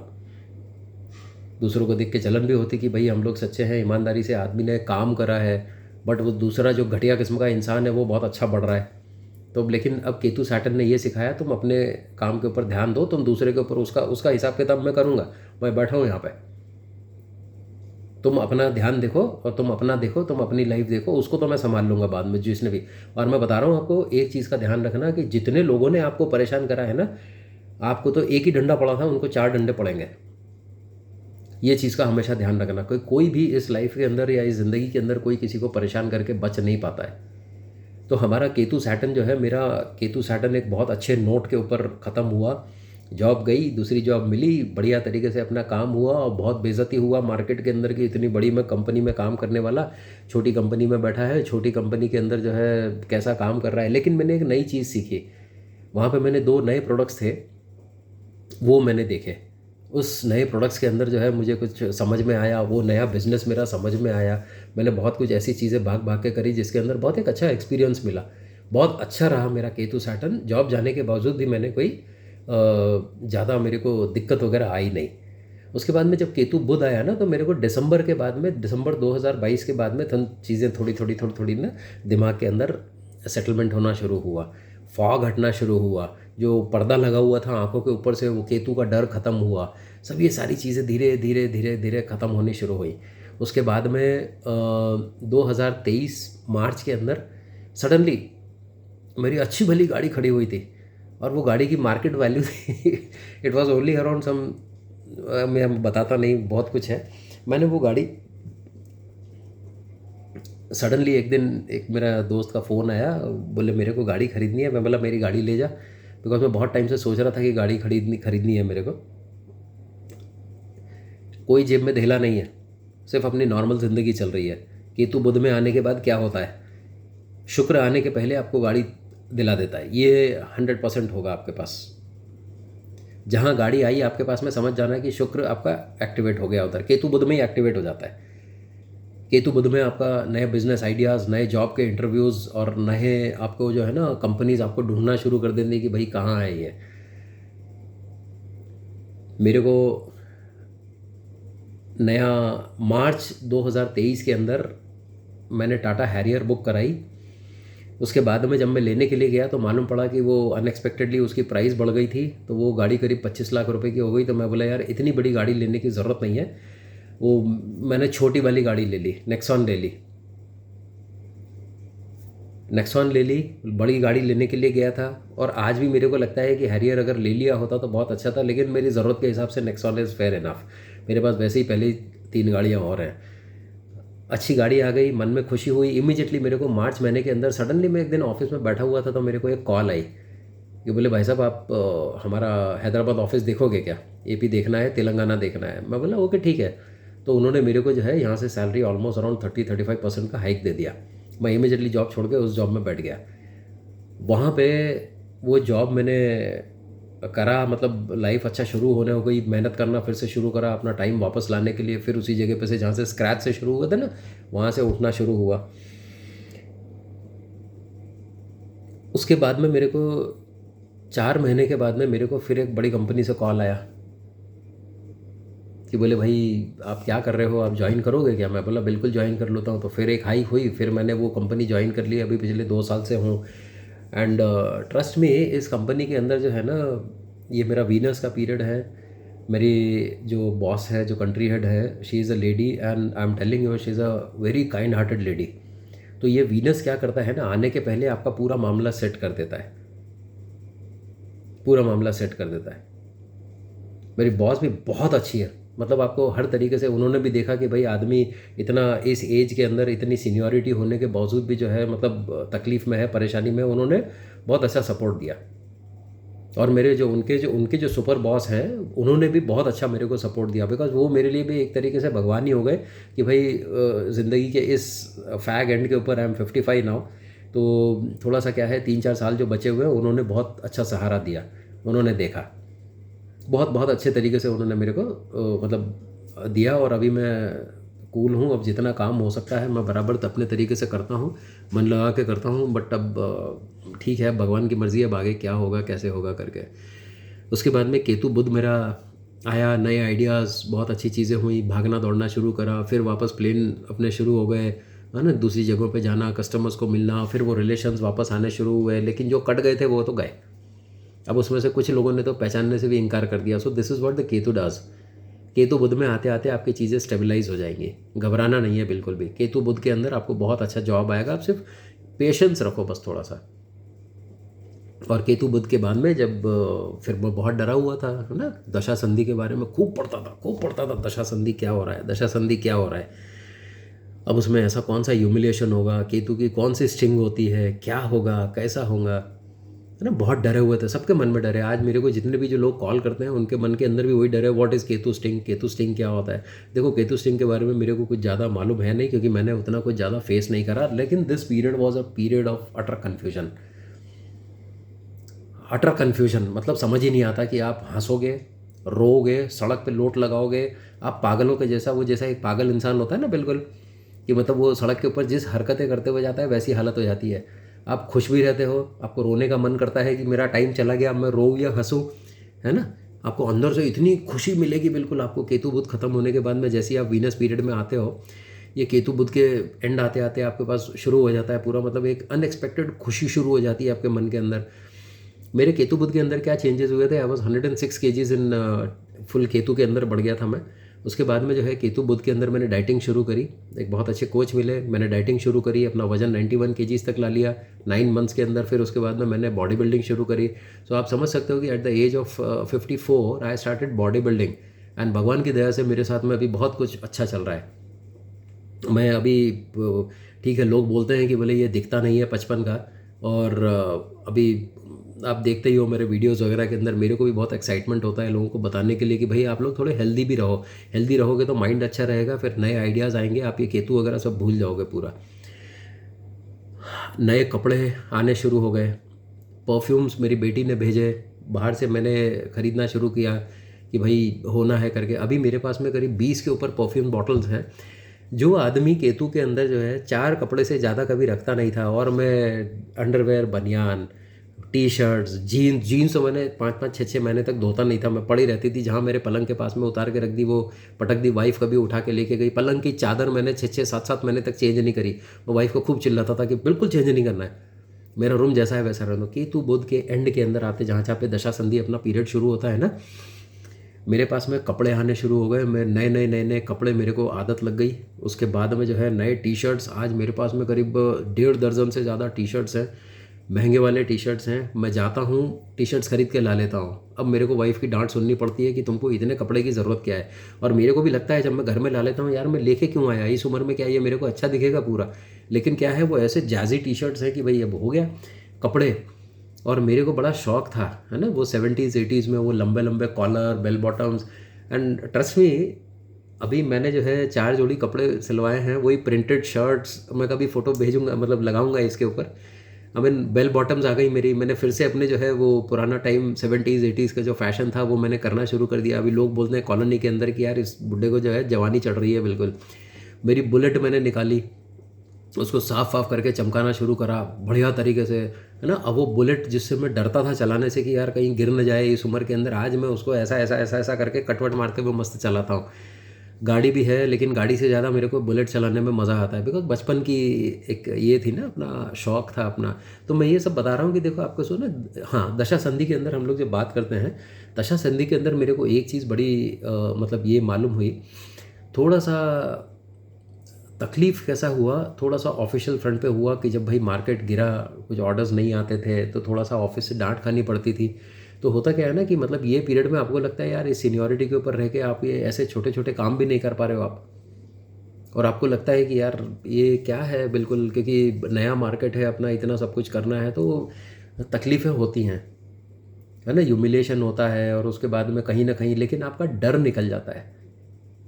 दूसरों को देख के जलन भी होती कि भाई हम लोग सच्चे हैं, ईमानदारी से आदमी ने काम करा है, बट वो दूसरा जो घटिया किस्म का इंसान है वो बहुत अच्छा बढ़ रहा है। तो लेकिन अब केतु सैटर्न ने ये सिखाया, तुम अपने काम के ऊपर ध्यान दो, तुम दूसरे के ऊपर उसका उसका हिसाब किताब मैं करूँगा, मैं बैठा हूँ यहाँ पे, तुम अपना ध्यान देखो और तुम अपना देखो, तुम अपनी लाइफ देखो, उसको तो मैं संभाल लूँगा बाद में जिसने भी। और मैं बता रहा हूँ आपको एक चीज़ का ध्यान रखना कि जितने लोगों ने आपको परेशान करा है ना, आपको तो एक ही डंडा पड़ा था, उनको 4 डंडे पड़ेंगे। ये चीज़ का हमेशा ध्यान रखना। कोई भी इस लाइफ के अंदर या इस ज़िंदगी के अंदर कोई किसी को परेशान करके बच नहीं पाता है। तो हमारा केतु सैटर्न जो है, मेरा केतु सैटर्न एक बहुत अच्छे नोट के ऊपर ख़त्म हुआ। जॉब गई, दूसरी जॉब मिली, बढ़िया तरीके से अपना काम हुआ, और बहुत बेइज्जती हुआ मार्केट के अंदर की, इतनी बड़ी मैं कंपनी में काम करने वाला छोटी कंपनी में बैठा है, छोटी कंपनी के अंदर जो है कैसा काम कर रहा है। लेकिन मैंने एक नई चीज़ सीखी वहाँ पे, मैंने 2 नए प्रोडक्ट्स थे वो मैंने देखे। उस नए प्रोडक्ट्स के अंदर जो है मुझे कुछ समझ में आया, वो नया बिज़नेस मेरा समझ में आया। मैंने बहुत कुछ ऐसी चीज़ें भाग भाग के करी जिसके अंदर बहुत एक अच्छा एक्सपीरियंस मिला। बहुत अच्छा रहा मेरा केतु सैटर्न। जॉब जाने के बावजूद भी मैंने कोई ज़्यादा मेरे को दिक्कत वगैरह आई नहीं। उसके बाद में जब केतु बुध आया ना, तो मेरे को दिसंबर के बाद में, दिसंबर 2022 के बाद में चीज़ें थोड़ी थोड़ी ना दिमाग के अंदर सेटलमेंट होना शुरू हुआ, फॉग हटना शुरू हुआ, जो पर्दा लगा हुआ था आंखों के ऊपर से वो केतु का डर ख़त्म हुआ। सब ये सारी चीज़ें धीरे धीरे धीरे धीरे ख़त्म होनी शुरू हुई। उसके बाद में 2023 मार्च के अंदर सडनली मेरी अच्छी भली गाड़ी खड़ी हुई थी, और वो गाड़ी की मार्केट वैल्यू थी it was only around some, मैं बताता नहीं, बहुत कुछ है। मैंने वो गाड़ी सडनली एक दिन, एक मेरा दोस्त का फ़ोन आया, बोले मेरे को गाड़ी ख़रीदनी है। मैं बोला मेरी गाड़ी ले जा, बिकॉज मैं बहुत टाइम से सोच रहा था कि गाड़ी खरीदनी है मेरे को। कोई जेब में धेला नहीं है, सिर्फ अपनी नॉर्मल ज़िंदगी चल रही है। केतु बुध में आने के बाद क्या होता है, शुक्र आने के पहले आपको गाड़ी दिला देता है, ये 100% होगा आपके पास। जहाँ गाड़ी आई आपके पास में, समझ जाना है कि शुक्र आपका एक्टिवेट हो गया उधर। केतु बुध में ही एक्टिवेट हो जाता है। केतु बुध में आपका नए बिजनेस आइडियाज़, नए जॉब के इंटरव्यूज़, और नए आपको जो है ना कंपनीज आपको ढूंढना शुरू कर देंगी कि भाई कहाँ है ये। मेरे को नया मार्च 2023 के अंदर मैंने टाटा हैरियर बुक कराई। उसके बाद में जब मैं लेने के लिए गया तो मालूम पड़ा कि वो अनएक्सपेक्टेडली उसकी प्राइस बढ़ गई थी, तो वो गाड़ी करीब 25 लाख रुपए की हो गई। तो मैं बोला यार इतनी बड़ी गाड़ी लेने की ज़रूरत नहीं है, वो मैंने छोटी वाली गाड़ी ले ली, नेक्सॉन ले ली। नेक्सॉन ले ली, बड़ी गाड़ी लेने के लिए गया था। और आज भी मेरे को लगता है कि हैरियर अगर ले लिया होता तो बहुत अच्छा था, लेकिन मेरी ज़रूरत के हिसाब से नेक्सॉन इज़ फेयर इनफ। मेरे पास वैसे ही पहले ही 3 गाड़ियाँ और हैं। अच्छी गाड़ी आ गई, मन में खुशी हुई। इमीडिएटली मेरे को मार्च महीने के अंदर सडनली, मैं एक दिन ऑफिस में बैठा हुआ था तो मेरे को एक कॉल आई कि बोले भाई साहब आप हमारा हैदराबाद ऑफिस देखोगे क्या, एपी देखना है, तेलंगाना देखना है। मैं बोला ओके ठीक है। तो उन्होंने मेरे को जो है यहाँ से सैलरी ऑलमोस्ट अराउंड 30-35% का हाइक दे दिया। मैं इमीडिएटली जॉब छोड़ के उस जॉब में बैठ गया। वहाँ पे वो जॉब मैंने करा, मतलब लाइफ अच्छा शुरू होने हो गई, मेहनत करना फिर से शुरू करा अपना टाइम वापस लाने के लिए, फिर उसी जगह पे से जहाँ से स्क्रैच से शुरू हुआ था ना, वहाँ से उठना शुरू हुआ। उसके बाद में मेरे को 4 महीने के बाद में मेरे को फिर एक बड़ी कंपनी से कॉल आया कि बोले भाई आप क्या कर रहे हो, आप ज्वाइन करोगे क्या? मैं बोला बिल्कुल ज्वाइन कर लेता हूँ। तो फिर एक हाइक हुई, फिर मैंने वो कंपनी ज्वाइन कर ली, अभी पिछले 2 साल से हूँ। एंड ट्रस्ट में इस कंपनी के अंदर जो है ना, ये मेरा वीनस का पीरियड है। मेरी जो बॉस है, जो कंट्री हेड है, she is a lady and I am telling you she is a very kind hearted lady. तो ये वीनस क्या करता है ना, आने के पहले आपका पूरा मामला सेट कर देता है, पूरा मामला सेट कर देता है। मेरी बॉस भी बहुत अच्छी है, मतलब आपको हर तरीके से उन्होंने भी देखा कि भाई आदमी इतना इस एज के अंदर इतनी सीनियरिटी होने के बावजूद भी जो है मतलब तकलीफ़ में है, परेशानी में, उन्होंने बहुत अच्छा सपोर्ट दिया। और मेरे जो उनके जो सुपर बॉस हैं, उन्होंने भी बहुत अच्छा मेरे को सपोर्ट दिया, बिकॉज वो मेरे लिए भी एक तरीके से भगवान ही हो गए कि भाई ज़िंदगी के इस फैग एंड के ऊपर आई एम 55 नाउ। तो थोड़ा सा क्या है, 3-4 साल जो बचे हुए हैं, उन्होंने बहुत अच्छा सहारा दिया, उन्होंने देखा, बहुत बहुत अच्छे तरीके से उन्होंने मेरे को मतलब दिया। और अभी मैं कूल हूँ, अब जितना काम हो सकता है मैं बराबर अपने तरीके से करता हूँ, मन लगा के करता हूँ। बट अब ठीक है, भगवान की मर्ज़ी है, अब आगे क्या होगा कैसे होगा करके। उसके बाद में केतु बुध मेरा आया, नए आइडियाज़, बहुत अच्छी चीज़ें हुई, भागना दौड़ना शुरू करा, फिर वापस प्लेन अपने शुरू हो गए, है ना, दूसरी जगहों पे जाना, कस्टमर्स को मिलना, फिर वो रिलेशंस वापस आने शुरू हुए। लेकिन जो कट गए थे वो तो गए, अब उसमें से कुछ लोगों ने तो पहचानने से भी इनकार कर दिया। So this is what the Ketu does. Ketu Budh में आते आते आपकी चीज़ें स्टेबलाइज हो जाएंगी, घबराना नहीं है बिल्कुल भी। केतु बुध के अंदर आपको बहुत अच्छा जॉब आएगा, आप सिर्फ पेशेंस रखो बस थोड़ा सा। और केतु बुध के बाद में जब फिर मैं बहुत डरा हुआ था, है ना, दशा संधि के बारे में खूब पढ़ता था, दशा संधि क्या हो रहा है, दशा संधि क्या हो रहा है, अब उसमें ऐसा कौन सा ह्यूमिलिएशन होगा, केतु की कौन सी स्टिंग होती है, क्या होगा कैसा होगा, है ना। बहुत डरे हुए थे, सबके मन में डर है। आज मेरे को जितने भी जो लोग कॉल करते हैं उनके मन के अंदर भी वही डर है, what is Ketu sting, Ketu sting क्या होता है। देखो केतु स्टिंग के बारे में मेरे को कुछ ज़्यादा मालूम है नहीं, क्योंकि मैंने उतना कुछ ज़्यादा फेस नहीं करा। लेकिन this period was a period of utter confusion. Utter confusion मतलब समझ ही नहीं आता कि आप हंसोगे, रोओगे, सड़क पे लोट लगाओगे, आप पागलों के जैसा, वो जैसा एक पागल इंसान होता है ना बिल्कुल, कि मतलब वो सड़क के ऊपर जिस हरकतें करते हुए जाता है वैसी हालत हो जाती है। आप खुश भी रहते हो, आपको रोने का मन करता है कि मेरा टाइम चला गया, अब मैं रोऊँ या हंसूँ, है ना। आपको अंदर से इतनी खुशी मिलेगी बिल्कुल आपको, केतु बुध खत्म होने के बाद में जैसे ही आप वीनस पीरियड में आते हो, ये केतु बुध के एंड आते आते आपके पास शुरू हो जाता है पूरा, मतलब एक अनएक्सपेक्टेड खुशी शुरू हो जाती है आपके मन के अंदर। मेरे केतु बुध के अंदर क्या चेंजेस हुए थे, I was 106 kgs in full Ketu के अंदर बढ़ गया था मैं। उसके बाद में जो है केतु बुध के अंदर मैंने डाइटिंग शुरू करी, एक बहुत अच्छे कोच मिले, मैंने डाइटिंग शुरू करी, अपना वजन 91 kgs तक ला लिया 9 मंथ्स के अंदर। फिर उसके बाद में मैंने बॉडी बिल्डिंग शुरू करी। सो आप समझ सकते हो कि at the age of 54 I started body building. And भगवान की दया से मेरे साथ में अभी बहुत कुछ अच्छा चल रहा है। मैं अभी ठीक है, लोग बोलते हैं कि बोले ये दिखता नहीं है 55 का, और अभी आप देखते ही हो मेरे वीडियोस वगैरह के अंदर, मेरे को भी बहुत एक्साइटमेंट होता है लोगों को बताने के लिए कि भाई आप लोग थोड़े हेल्दी भी रहो, हेल्दी रहोगे तो माइंड अच्छा रहेगा, फिर नए आइडियाज़ आएंगे, आप ये केतु वगैरह सब भूल जाओगे पूरा। नए कपड़े आने शुरू हो गए, परफ्यूम्स मेरी बेटी ने भेजे बाहर से, मैंने ख़रीदना शुरू किया कि भाई होना है करके। अभी मेरे पास में करीब 20 के ऊपर परफ्यूम बॉटल्स हैं। जो आदमी केतु के अंदर जो है 4 कपड़े से ज़्यादा कभी रखता नहीं था, और मैं अंडरवेयर, बनियान, टी शर्ट्स, जीन्स तो मैंने 5-5 6-6 महीने तक धोता नहीं था, मैं पड़ी रहती थी जहाँ मेरे पलंग के पास में, उतार के रख दी, वो पटक दी, वाइफ कभी उठा के लेके गई। पलंग की चादर मैंने 6-6 7-7 महीने तक चेंज नहीं करी। मैं वाइफ को खूब चिल्लाता था कि बिल्कुल चेंज नहीं करना है, मेरा रूम जैसा है वैसा रहने दो। केतु बुध के एंड के अंदर आते, जहाँ जहाँ पे दशा संधि अपना पीरियड शुरू होता है ना, मेरे पास में कपड़े आने शुरू हो गए। मैं नए नए कपड़े, मेरे को आदत लग गई। उसके बाद में जो है नए टी शर्ट्स, आज मेरे पास में करीब 1.5 दर्जन से ज़्यादा टी शर्ट्स हैं, महंगे वाले टी शर्ट्स हैं। मैं जाता हूँ टी शर्ट्स खरीद के ला लेता हूँ। अब मेरे को वाइफ़ की डांट सुननी पड़ती है कि तुमको इतने कपड़े की ज़रूरत क्या है, और मेरे को भी लगता है जब मैं घर में ला लेता हूँ, यार मैं लेके क्यों आया इस उम्र में, क्या ये मेरे को अच्छा दिखेगा पूरा। लेकिन क्या है, वो ऐसे जैज़ी टी शर्ट्स हैं कि भाई अब हो गया कपड़े। और मेरे को बड़ा शौक था, है ना, वो 70s 80s में वो लंबे लंबे collar, bell bottoms. And trust me, अभी मैंने जो है 4 जोड़ी कपड़े सिलवाए हैं, वही प्रिंटेड शर्ट्स। मैं कभी फ़ोटो भेजूंगा, मतलब लगाऊंगा इसके ऊपर, आई मीन बेल बॉटम्स आ गई मेरी, मैंने फिर से अपने जो है वो पुराना टाइम 70s 80s का जो फैशन था वो मैंने करना शुरू कर दिया। अभी लोग बोलते हैं कॉलोनी के अंदर कि यार इस बुड्ढे को जो है जवानी चढ़ रही है बिल्कुल। मेरी बुलेट मैंने निकाली, उसको साफ साफ करके चमकाना शुरू करा बढ़िया तरीके से, है ना। अब वो बुलेट जिससे मैं डरता था चलाने से कि यार कहीं गिर न जाए इस उम्र के अंदर, आज मैं उसको ऐसा ऐसा ऐसा ऐसा करके कटवट मारते हुए मस्त चलाता हूँ। गाड़ी भी है, लेकिन गाड़ी से ज़्यादा मेरे को बुलेट चलाने में मज़ा आता है, बिकॉज बचपन की एक ये थी ना, अपना शौक़ था अपना। तो मैं ये सब बता रहा हूँ कि देखो आपको सो ना, हाँ, दशा संधि के अंदर हम लोग जब बात करते हैं, दशा संधि के अंदर मेरे को एक चीज़ बड़ी मतलब ये मालूम हुई, थोड़ा सा तकलीफ़ कैसा हुआ, थोड़ा सा ऑफिशियल फ्रंट पे हुआ कि जब भाई मार्केट गिरा, कुछ ऑर्डर्स नहीं आते थे, तो थोड़ा सा ऑफिस से डांट खानी पड़ती थी। तो होता क्या है ना कि मतलब ये पीरियड में आपको लगता है यार इस सीनियरिटी के ऊपर रह के आप ये ऐसे छोटे छोटे काम भी नहीं कर पा रहे हो आप, और आपको लगता है कि यार ये क्या है बिल्कुल, क्योंकि नया मार्केट है अपना, इतना सब कुछ करना है, तो तकलीफ़ें होती हैं, है ना, ह्यूमिलिएशन होता है, और उसके बाद में कहीं ना कहीं लेकिन आपका डर निकल जाता है।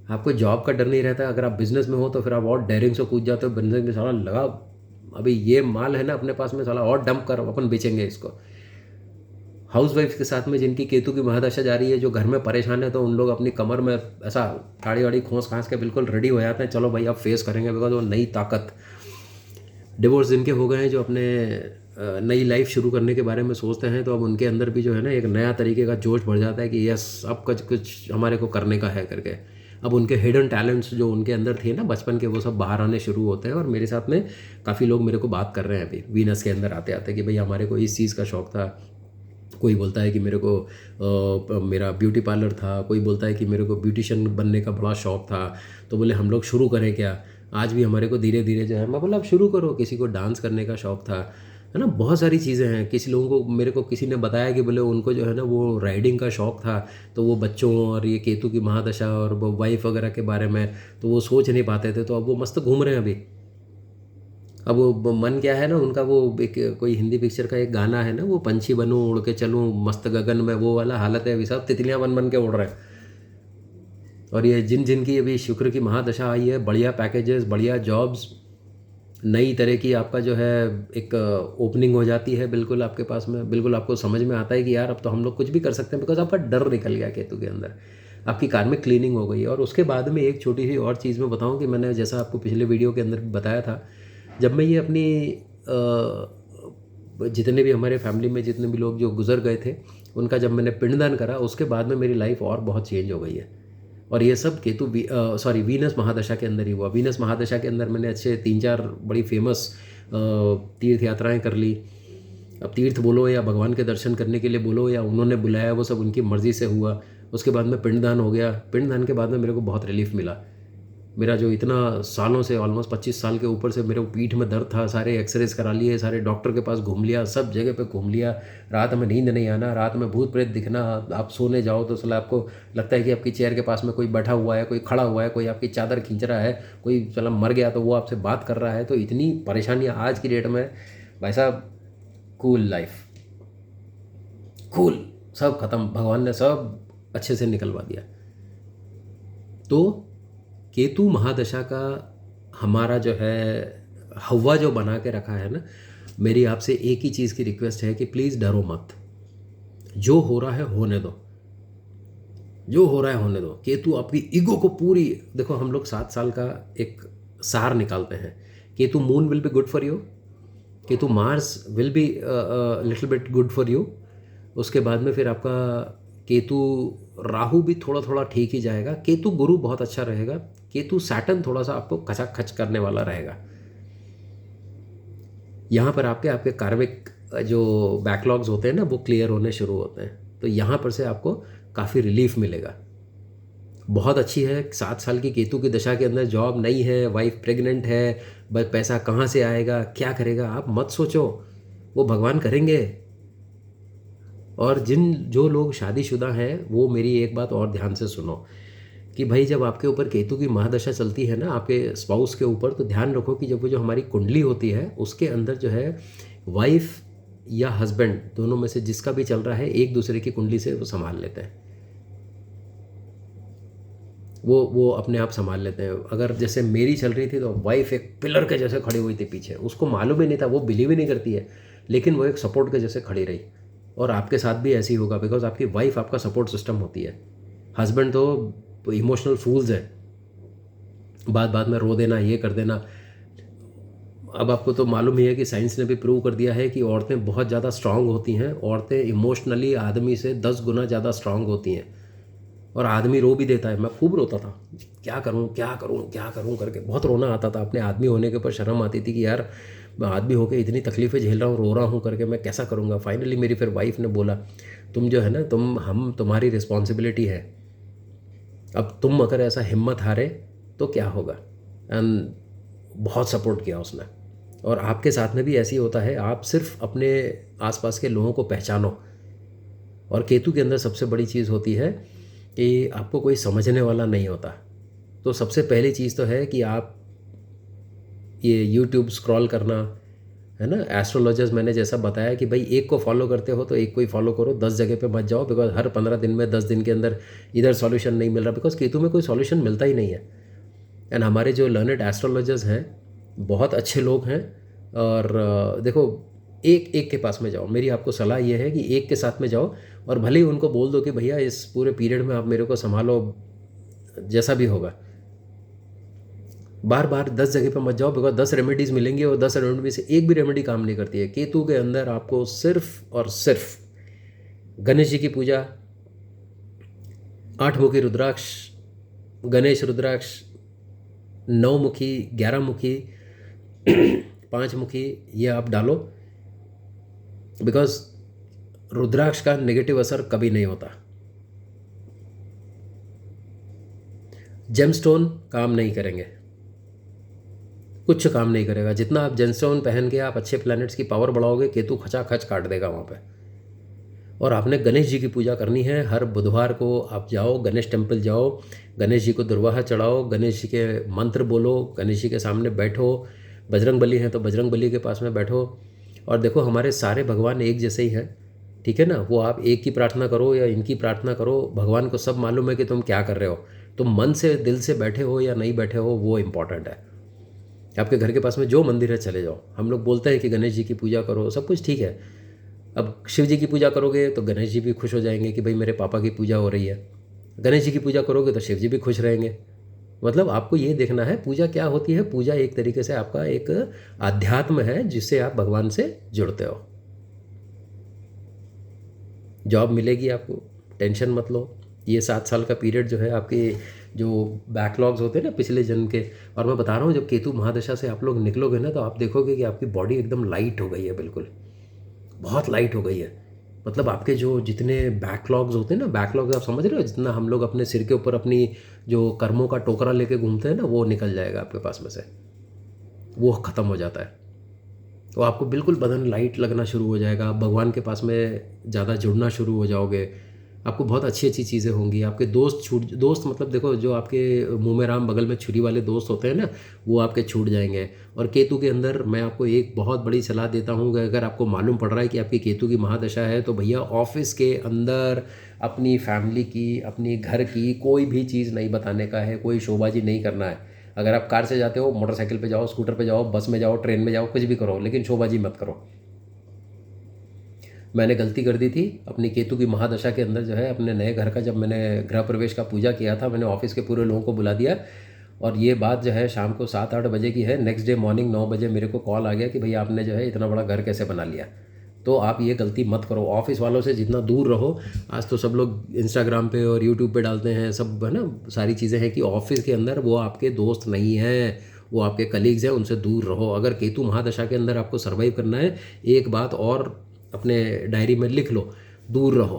आपको जॉब का डर नहीं रहता है। अगर आप बिज़नेस में हो तो फिर आप और डेयरिंग से कूद जाते हो बिज़नेस में, साला लगा अभी ये माल है ना अपने पास में, साला और डंप कर अपन बेचेंगे इसको। हाउस वाइफ के साथ में जिनकी केतु की महादशा जा रही है, जो घर में परेशान है, तो उन लोग अपनी कमर में ऐसा ताड़ी वाड़ी खोस खांस के बिल्कुल रेडी हो जाते हैं, चलो भाई अब फेस करेंगे, बिकॉज वो नई ताकत। डिवोर्स जिनके हो गए हैं, जो अपने नई लाइफ शुरू करने के बारे में सोचते हैं, तो अब उनके अंदर भी जो है ना एक नया तरीके का जोश बढ़ जाता है कि यस अब कुछ कुछ हमारे को करने का है करके। अब उनके हिडन टैलेंट्स जो उनके अंदर थे ना बचपन के, वो सब बाहर आने शुरू होते हैं। और मेरे साथ में काफ़ी लोग मेरे को बात कर रहे हैं अभी वीनस के अंदर आते आते कि भाई हमारे को इस चीज़ का शौक़ था। कोई बोलता है कि मेरे को मेरा ब्यूटी पार्लर था, कोई बोलता है कि मेरे को ब्यूटिशियन बनने का बड़ा शौक़ था, तो बोले हम लोग शुरू करें क्या। आज भी हमारे को धीरे धीरे जो है, मैं बोला आप शुरू करो। किसी को डांस करने का शौक़ था, है ना, बहुत सारी चीज़ें हैं। किसी लोगों को मेरे को किसी ने बताया कि बोले उनको जो है ना वो राइडिंग का शौक़ था, तो वो बच्चों और ये केतु की महादशा और वो वाइफ वगैरह के बारे में तो वो सोच नहीं पाते थे, तो अब वो मस्त घूम रहे हैं अभी। अब वो मन क्या है ना उनका, वो एक कोई हिंदी पिक्चर का एक गाना है ना, वो पंछी बनूं उड़ के चलूं मस्त गगन में, वो वाला हालत है अभी, सब तितलियां बन बन के उड़ रहे हैं। और ये जिन जिन की अभी शुक्र की महादशा आई है, बढ़िया पैकेजेस, बढ़िया जॉब्स, नई तरह की आपका जो है एक ओपनिंग हो जाती है बिल्कुल आपके पास में। बिल्कुल आपको समझ में आता है कि यार अब तो हम लोग कुछ भी कर सकते हैं, बिकॉज आपका डर निकल गया केतु के अंदर, आपकी कार्मिक क्लीनिंग हो गई। और उसके बाद में एक छोटी सी और चीज़ मैं बताऊं कि मैंने जैसा आपको पिछले वीडियो के अंदर बताया था, जब मैं ये अपनी जितने भी हमारे फैमिली में जितने भी लोग जो गुजर गए थे उनका जब मैंने पिंडदान करा, उसके बाद में मेरी लाइफ और बहुत चेंज हो गई है। और ये सब केतु वीनस महादशा के अंदर ही हुआ। वीनस महादशा के अंदर मैंने अच्छे 3-4 बड़ी फेमस तीर्थ यात्राएं कर ली। अब तीर्थ बोलो या भगवान के दर्शन करने के लिए बोलो या उन्होंने बुलाया, वो सब उनकी मर्ज़ी से हुआ। उसके बाद में पिंडदान हो गया। पिंडदान के बाद में मेरे को बहुत रिलीफ मिला। मेरा जो इतना सालों से ऑलमोस्ट 25 साल के ऊपर से मेरे को पीठ में दर्द था, सारे एक्सरेज करा लिए, सारे डॉक्टर के पास घूम लिया, सब जगह पे घूम लिया, रात में नींद नहीं आना, रात में भूत प्रेत दिखना, आप सोने जाओ तो साला आपको लगता है कि आपकी चेयर के पास में कोई बैठा हुआ है, कोई खड़ा हुआ है, कोई आपकी चादर खींच रहा है, कोई साला मर गया तो वो आपसे बात कर रहा है। तो इतनी परेशानियाँ आज की डेट में भाई साहब, कूल लाइफ, कूल, सब ख़त्म, भगवान ने सब अच्छे से निकलवा दिया। तो केतु महादशा का हमारा जो है हवा जो बना के रखा है ना, मेरी आपसे एक ही चीज़ की रिक्वेस्ट है कि प्लीज़ डरो मत। जो हो रहा है होने दो, जो हो रहा है होने दो। केतु आपकी ईगो को पूरी, देखो हम लोग 7 साल का एक सार निकालते हैं। Ketu moon will be good for you, Ketu Mars will be little bit good for you. उसके बाद में फिर आपका केतु राहु भी थोड़ा थोड़ा ठीक ही जाएगा। केतु गुरु बहुत अच्छा रहेगा। केतु सैटर्न थोड़ा सा आपको खचाखच करने वाला रहेगा। यहाँ पर आपके कार्मिक जो बैकलॉग्स होते हैं ना, वो क्लियर होने शुरू होते हैं। तो यहाँ पर से आपको काफ़ी रिलीफ मिलेगा। बहुत अच्छी है 7 साल की केतु की दशा के अंदर। जॉब नहीं है, वाइफ प्रेग्नेंट है, बस पैसा कहाँ से आएगा, क्या करेगा, आप मत सोचो, वो भगवान करेंगे। और जो लोग शादीशुदा हैं वो मेरी एक बात और ध्यान से सुनो कि भाई जब आपके ऊपर केतु की महादशा चलती है ना आपके स्पाउस के ऊपर, तो ध्यान रखो कि जब वो जो हमारी कुंडली होती है उसके अंदर जो है वाइफ या हस्बैंड दोनों में से जिसका भी चल रहा है, एक दूसरे की कुंडली से वो संभाल लेते हैं। वो अपने आप संभाल लेते हैं। अगर जैसे मेरी चल रही थी तो वाइफ एक पिलर के जैसे खड़ी हुई थी पीछे, उसको मालूम ही नहीं था, वो बिलीव ही नहीं करती है, लेकिन वो एक सपोर्ट के जैसे खड़ी रही। और आपके साथ भी ऐसे ही होगा, बिकॉज आपकी वाइफ आपका सपोर्ट सिस्टम होती है। हस्बैंड तो इमोशनल फूल्स है, बात बात में रो देना, ये कर देना। अब आपको तो मालूम ही है कि साइंस ने भी प्रूव कर दिया है कि औरतें बहुत ज़्यादा स्ट्रांग होती हैं। औरतें इमोशनली आदमी से 10 गुना ज़्यादा स्ट्रांग होती हैं। और आदमी रो भी देता है। मैं खूब रोता था, क्या करूं क्या करूं क्या करूं करके, बहुत रोना आता था। अपने आदमी होने के ऊपर शर्म आती थी कि यार मैं आदमी होकर इतनी तकलीफ़ें झेल रहा हूँ, रो रहा हूँ करके, मैं कैसा करूँगा। फाइनली मेरी फिर वाइफ ने बोला, तुम जो है ना, तुम्हारी रिस्पॉन्सिबिलिटी है। अब तुम अगर ऐसा हिम्मत हारे तो क्या होगा। एंड बहुत सपोर्ट किया उसने। और आपके साथ में भी ऐसे ही होता है। आप सिर्फ अपने आसपास के लोगों को पहचानो। और केतु के अंदर सबसे बड़ी चीज़ होती है कि आपको कोई समझने वाला नहीं होता। तो सबसे पहली चीज़ तो है कि आप ये यूट्यूब स्क्रॉल करना, है ना, एस्ट्रोलॉजर्स मैंने जैसा बताया कि भाई एक को फॉलो करते हो तो एक को ही फॉलो करो, 10 जगह पे मत जाओ। बिकॉज हर 15 दिन में 10 दिन के अंदर इधर सॉल्यूशन नहीं मिल रहा, बिकॉज केतु में कोई सॉल्यूशन मिलता ही नहीं है। एंड हमारे जो लर्नेड एस्ट्रोलॉजर्स हैं बहुत अच्छे लोग हैं। और देखो, एक एक के पास में जाओ। मेरी आपको सलाह ये है कि एक के साथ में जाओ और भले ही उनको बोल दो कि भैया इस पूरे पीरियड में आप मेरे को संभालो, जैसा भी होगा। बार बार 10 जगह पे मत जाओ, बिकॉज 10 रेमेडीज़ मिलेंगी और 10 रेमेडी में से एक भी रेमेडी काम नहीं करती है। केतु के अंदर आपको सिर्फ और सिर्फ गणेश जी की पूजा, 8 मुखी रुद्राक्ष, गणेश रुद्राक्ष, 9 मुखी, 11 मुखी, 5 मुखी, ये आप डालो। बिकॉज रुद्राक्ष का नेगेटिव असर कभी नहीं होता। जेमस्टोन काम नहीं करेंगे, कुछ काम नहीं करेगा। जितना आप जेमस्टोन पहन के आप अच्छे प्लैनेट्स की पावर बढ़ाओगे, केतु खचा खच काट देगा वहाँ पे। और आपने गणेश जी की पूजा करनी है। हर बुधवार को आप जाओ, गणेश टेम्पल जाओ, गणेश जी को दुर्वाहा चढ़ाओ, गणेश जी के मंत्र बोलो, गणेश जी के सामने बैठो। बजरंग बली हैं तो बजरंग बली के पास में बैठो। और देखो, हमारे सारे भगवान एक जैसे ही हैं, ठीक है ना। वो आप एक की प्रार्थना करो या इनकी प्रार्थना करो, भगवान को सब मालूम है कि तुम क्या कर रहे हो। तुम मन से दिल से बैठे हो या नहीं बैठे हो, वो इम्पॉर्टेंट है। आपके घर के पास में जो मंदिर है चले जाओ। हम लोग बोलते हैं कि गणेश जी की पूजा करो, सब कुछ ठीक है। अब शिव जी की पूजा करोगे तो गणेश जी भी खुश हो जाएंगे कि भाई मेरे पापा की पूजा हो रही है। गणेश जी की पूजा करोगे तो शिव जी भी खुश रहेंगे। मतलब आपको ये देखना है पूजा क्या होती है। पूजा एक तरीके से आपका एक आध्यात्म है जिससे आप भगवान से जुड़ते हो। जॉब मिलेगी आपको, टेंशन मत लो। ये 7 साल का पीरियड जो है, आपके जो बैकलॉग्स होते हैं ना पिछले जन्म के, और मैं बता रहा हूँ जब केतु महादशा से आप लोग निकलोगे ना तो आप देखोगे कि आपकी बॉडी एकदम लाइट हो गई है, बिल्कुल बहुत लाइट हो गई है। मतलब आपके जो जितने बैकलॉग्स होते हैं ना, बैकलॉग्स आप समझ रहे हो, जितना हम लोग अपने सिर के ऊपर अपनी जो कर्मों का टोकरा लेके घूमते हैं ना, वो निकल जाएगा आपके पास में से, वो ख़त्म हो जाता है। तो आपको बिल्कुल बदन लाइट लगना शुरू हो जाएगा। आप भगवान के पास में ज़्यादा जुड़ना शुरू हो जाओगे। आपको बहुत अच्छी अच्छी चीज़ें होंगी। आपके दोस्त मतलब देखो, जो आपके मुंह में राम बगल में छुरी वाले दोस्त होते हैं ना, वो आपके छूट जाएंगे। और केतु के अंदर मैं आपको एक बहुत बड़ी सलाह देता हूँ कि अगर आपको मालूम पड़ रहा है कि आपकी केतु की महादशा है तो भैया ऑफिस के अंदर अपनी फैमिली की, अपनी घर की कोई भी चीज़ नहीं बताने का है, कोई शोबाजी नहीं करना है। अगर आप कार से जाते हो, मोटरसाइकिल पे जाओ, स्कूटर पे जाओ, बस में जाओ, ट्रेन में जाओ, कुछ भी करो, लेकिन शोबाजी मत करो। मैंने गलती कर दी थी अपनी केतु की महादशा के अंदर जो है, अपने नए घर का जब मैंने गृह प्रवेश का पूजा किया था, मैंने ऑफिस के पूरे लोगों को बुला दिया। और ये बात जो है शाम को 7-8 बजे की है। नेक्स्ट डे मॉर्निंग 9 बजे मेरे को कॉल आ गया कि भाई आपने जो है इतना बड़ा घर कैसे बना लिया। तो आप ये गलती मत करो। ऑफिस वालों से जितना दूर रहो। आज तो सब लोग इंस्टाग्राम पे और यूट्यूब पे डालते हैं सब, है ना, सारी चीज़ें हैं कि ऑफिस के अंदर वो आपके दोस्त नहीं हैं, वो आपके कलीग्स हैं, उनसे दूर रहो। अगर केतु महादशा के अंदर आपको सर्वाइव करना है, एक बात और अपने डायरी में लिख लो, दूर रहो।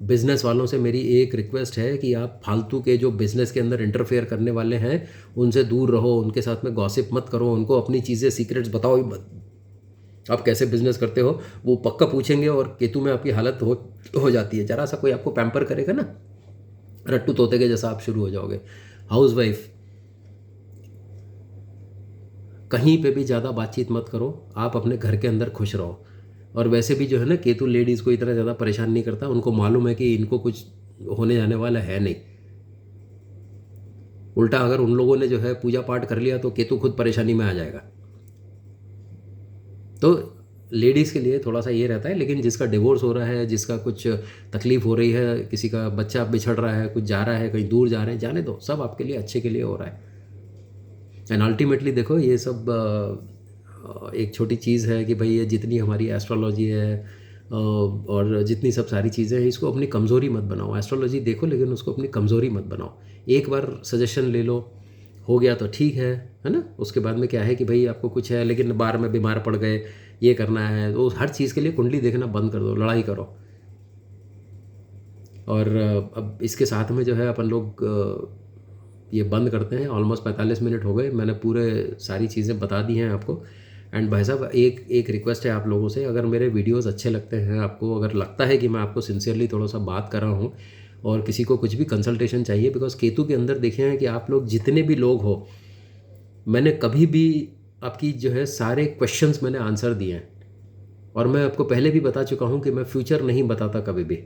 बिज़नेस वालों से मेरी एक रिक्वेस्ट है कि आप फालतू के जो बिज़नेस के अंदर इंटरफेयर करने वाले हैं उनसे दूर रहो। उनके साथ में गॉसिप मत करो, उनको अपनी चीज़ें सीक्रेट्स बताओ ही मत। आप कैसे बिजनेस करते हो वो पक्का पूछेंगे और केतु में आपकी हालत हो जाती है। जरा सा कोई आपको पैम्पर करेगा ना, रट्टू तोते के जैसा आप शुरू हो जाओगे। हाउस वाइफ, कहीं पे भी ज़्यादा बातचीत मत करो, आप अपने घर के अंदर खुश रहो। और वैसे भी जो है ना, केतु लेडीज़ को इतना ज़्यादा परेशान नहीं करता। उनको मालूम है कि इनको कुछ होने जाने वाला है नहीं। उल्टा अगर उन लोगों ने जो है पूजा पाठ कर लिया तो केतु खुद परेशानी में आ जाएगा। तो लेडीज़ के लिए थोड़ा सा ये रहता है, लेकिन जिसका डिवोर्स हो रहा है, जिसका कुछ तकलीफ़ हो रही है, किसी का बच्चा बिछड़ रहा है, कुछ जा रहा है, कहीं दूर जा रहे हैं, जाने दो, सब आपके लिए अच्छे के लिए हो रहा है। एंड अल्टीमेटली देखो ये सब एक छोटी चीज़ है कि भाई ये जितनी हमारी एस्ट्रोलॉजी है और जितनी सब सारी चीज़ें हैं, इसको अपनी कमज़ोरी मत बनाओ। एस्ट्रोलॉजी देखो लेकिन उसको अपनी कमज़ोरी मत बनाओ। एक बार सजेशन ले लो, हो गया तो ठीक है ना। उसके बाद में क्या है कि भाई आपको कुछ है लेकिन बार में बीमार पड़ गए, ये करना है, तो हर चीज़ के लिए कुंडली देखना बंद कर दो, लड़ाई करो। और अब इसके साथ में जो है अपन लोग ये बंद करते हैं। ऑलमोस्ट 45 मिनट हो गए, मैंने पूरे सारी चीज़ें बता दी हैं आपको। एंड भाई साहब एक रिक्वेस्ट है आप लोगों से, अगर मेरे वीडियोस अच्छे लगते हैं आपको, अगर लगता है कि मैं आपको सिंसियरली थोड़ा सा बात कर रहा हूँ और किसी को कुछ भी कंसल्टेशन चाहिए, बिकॉज केतु के अंदर देखे हैं कि आप लोग जितने भी लोग हो, मैंने कभी भी आपकी जो है सारे क्वेश्चंस मैंने आंसर दिए हैं। और मैं आपको पहले भी बता चुका हूँ कि मैं फ्यूचर नहीं बताता कभी भी,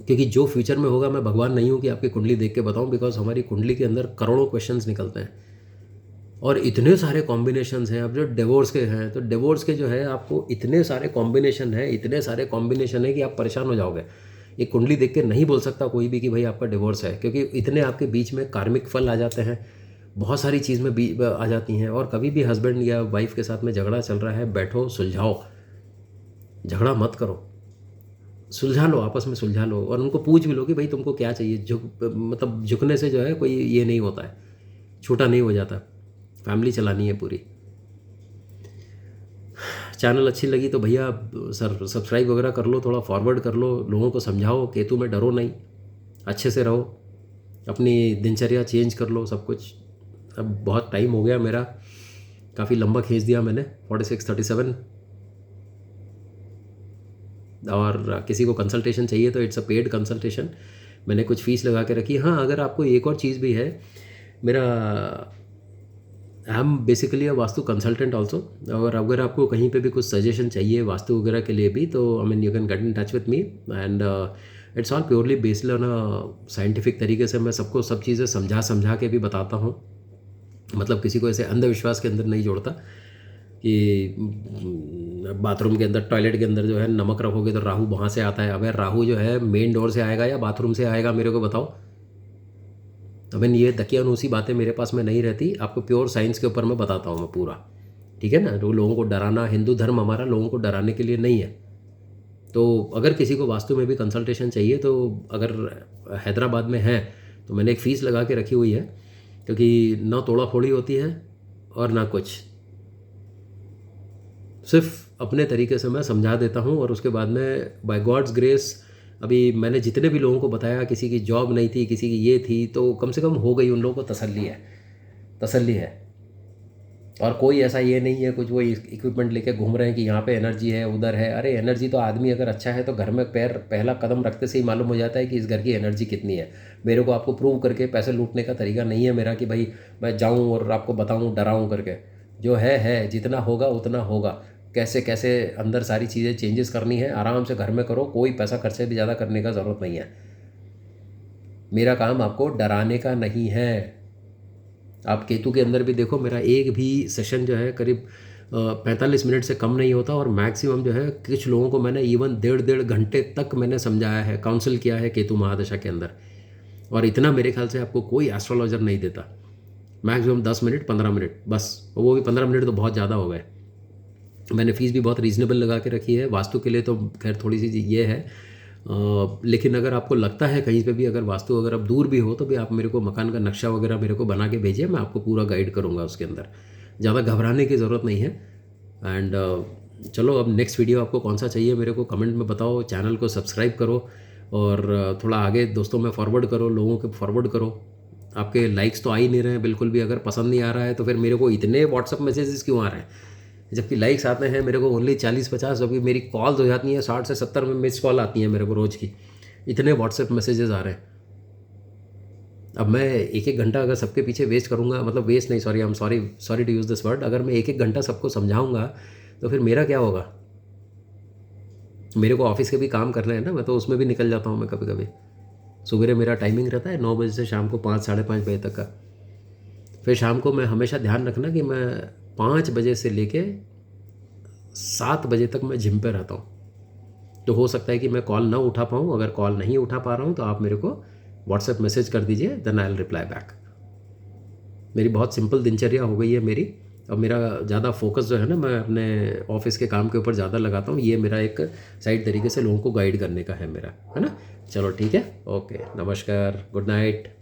क्योंकि जो फ्यूचर में होगा, मैं भगवान नहीं हूँ कि आपकी कुंडली देख के बताऊँ, बिकॉज हमारी कुंडली के अंदर करोड़ों क्वेश्चंस निकलते हैं और इतने सारे कॉम्बिनेशंस हैं। अब जो डिवोर्स के हैं, तो डिवोर्स के जो है आपको इतने सारे कॉम्बिनेशन हैं, इतने सारे कॉम्बिनेशन है कि आप परेशान हो जाओगे। ये कुंडली देख के नहीं बोल सकता कोई भी कि भाई आपका डिवोर्स है, क्योंकि इतने आपके बीच में कार्मिक फल आ जाते हैं, बहुत सारी चीज़ में भी आ जाती हैं। और कभी भी हस्बैंड या वाइफ के साथ में झगड़ा चल रहा है, बैठो सुलझाओ, झगड़ा मत करो, सुलझा लो, आपस में सुलझा लो। और उनको पूछ भी लो कि भाई तुमको क्या चाहिए। मतलब झुकने से जो है कोई ये नहीं होता है, छोटा नहीं हो जाता। फैमिली चलानी है पूरी। चैनल अच्छी लगी तो भैया सर सब्सक्राइब वगैरह कर लो, थोड़ा फॉरवर्ड कर लो, लोगों को समझाओ केतु में डरो नहीं, अच्छे से रहो, अपनी दिनचर्या चेंज कर लो, सब कुछ। अब बहुत टाइम हो गया मेरा, काफ़ी लंबा खींच दिया मैंने, 46-37। और किसी को कंसल्टेशन चाहिए तो इट्स अ पेड कंसल्टेशन, मैंने कुछ फ़ीस लगा के रखी। हाँ, अगर आपको एक और चीज़ भी है, मेरा I am basically a vastu consultant also. और अगर आपको कहीं पे भी कुछ सजेशन चाहिए वास्तु वगैरह के लिए भी, तो I mean you can get in touch with me. And it's all purely based on a scientific तरीके से मैं सबको सब चीज़ें समझा के भी बताता हूँ। मतलब किसी को ऐसे अंधविश्वास के अंदर नहीं जोड़ता कि बाथरूम के अंदर, टॉयलेट के अंदर जो है नमक रखोगे तो राहु वहाँ से आता है। अगर राहु जो है मेन डोर से आएगा या बाथरूम से आएगा, मेरे को बताओ। तो मैंने ये दकियानूसी बातें मेरे पास में नहीं रहती, आपको प्योर साइंस के ऊपर मैं बताता हूँ मैं पूरा, ठीक है ना। तो लोगों को डराना, हिंदू धर्म हमारा लोगों को डराने के लिए नहीं है। तो अगर किसी को वास्तु में भी कंसल्टेशन चाहिए, तो अगर हैदराबाद में है तो मैंने एक फ़ीस लगा के रखी हुई है, क्योंकि ना तोड़ा फोड़ी होती है और ना कुछ, सिर्फ अपने तरीके से मैं समझा देता हूँ। और उसके बाद में बाय गॉड्स ग्रेस, अभी मैंने जितने भी लोगों को बताया, किसी की जॉब नहीं थी, किसी की ये थी, तो कम से कम हो गई, उन लोगों को तसल्ली है। और कोई ऐसा ये नहीं है कुछ वो इक्विपमेंट लेके घूम रहे हैं कि यहाँ पे एनर्जी है, उधर है। अरे एनर्जी तो आदमी अगर अच्छा है तो घर में पहला कदम रखते से ही मालूम हो जाता है कि इस घर की एनर्जी कितनी है। मेरे को आपको प्रूव करके पैसे लूटने का तरीका नहीं है मेरा कि भाई मैं जाऊँ और आपको बताऊँ, डराऊँ करके। जो है, जितना होगा उतना होगा। कैसे कैसे अंदर सारी चीज़ें चेंजेस करनी है, आराम से घर में करो, कोई पैसा खर्च से भी ज़्यादा करने का ज़रूरत नहीं है। मेरा काम आपको डराने का नहीं है। आप केतु के अंदर भी देखो, मेरा एक भी सेशन जो है करीब 45 मिनट से कम नहीं होता। और मैक्सिमम जो है कुछ लोगों को मैंने इवन 1.5 घंटे तक मैंने समझाया है, काउंसिल किया है केतु महादशा के अंदर। और इतना मेरे ख्याल से आपको कोई एस्ट्रोलॉजर नहीं देता। मैक्सिमम 10 मिनट 15 मिनट बस, वो भी 15 मिनट तो बहुत ज़्यादा हो गए। मैंने फ़ीस भी बहुत रीज़नेबल लगा के रखी है। वास्तु के लिए तो खैर थोड़ी सी ये है, लेकिन अगर आपको लगता है कहीं पे भी अगर वास्तु, अगर आप दूर भी हो तो भी आप मेरे को मकान का नक्शा वगैरह मेरे को बना के भेजिए, मैं आपको पूरा गाइड करूँगा उसके अंदर। ज़्यादा घबराने की ज़रूरत नहीं है। एंड चलो, अब नेक्स्ट वीडियो आपको कौन सा चाहिए मेरे को कमेंट में बताओ। चैनल को सब्सक्राइब करो और थोड़ा आगे दोस्तों में फॉरवर्ड करो, लोगों के फॉरवर्ड करो। आपके लाइक्स तो आ ही नहीं रहे हैं बिल्कुल भी। अगर पसंद नहीं आ रहा है तो फिर मेरे को इतने व्हाट्सअप मैसेजेस क्यों आ रहे हैं, जबकि लाइक्स आते हैं मेरे को ओनली 40-50। अभी मेरी कॉल्स हो जाती हैं 60 से 70 में मिस कॉल आती हैं मेरे को रोज़ की, इतने व्हाट्सएप मैसेजेस आ रहे हैं। अब मैं एक घंटा अगर सबके पीछे वेस्ट करूँगा, मतलब वेस्ट नहीं, sorry, I am sorry to use this word, अगर मैं एक घंटा सबको समझाऊँगा तो फिर मेरा क्या होगा। मेरे को ऑफिस के भी काम करना है ना, मैं तो उसमें भी निकल जाता हूँ मैं कभी कभी। सुबह मेरा टाइमिंग रहता है 9 बजे से शाम को 5-5:30 बजे तक का। फिर शाम को मैं हमेशा ध्यान रखना कि मैं 5 बजे से लेके 7 बजे तक मैं जिम पे रहता हूँ। तो हो सकता है कि मैं कॉल ना उठा पाऊँ। अगर कॉल नहीं उठा पा रहा हूँ तो आप मेरे को व्हाट्सएप मैसेज कर दीजिए, then I will reply back. मेरी बहुत सिंपल दिनचर्या हो गई है मेरी। और मेरा ज़्यादा फोकस जो है ना, मैं अपने ऑफिस के काम के ऊपर ज़्यादा लगाता हूँ। ये मेरा एक साइड तरीके से लोगों को गाइड करने का है मेरा, है ना। चलो ठीक है, ओके, नमस्कार, गुड नाइट।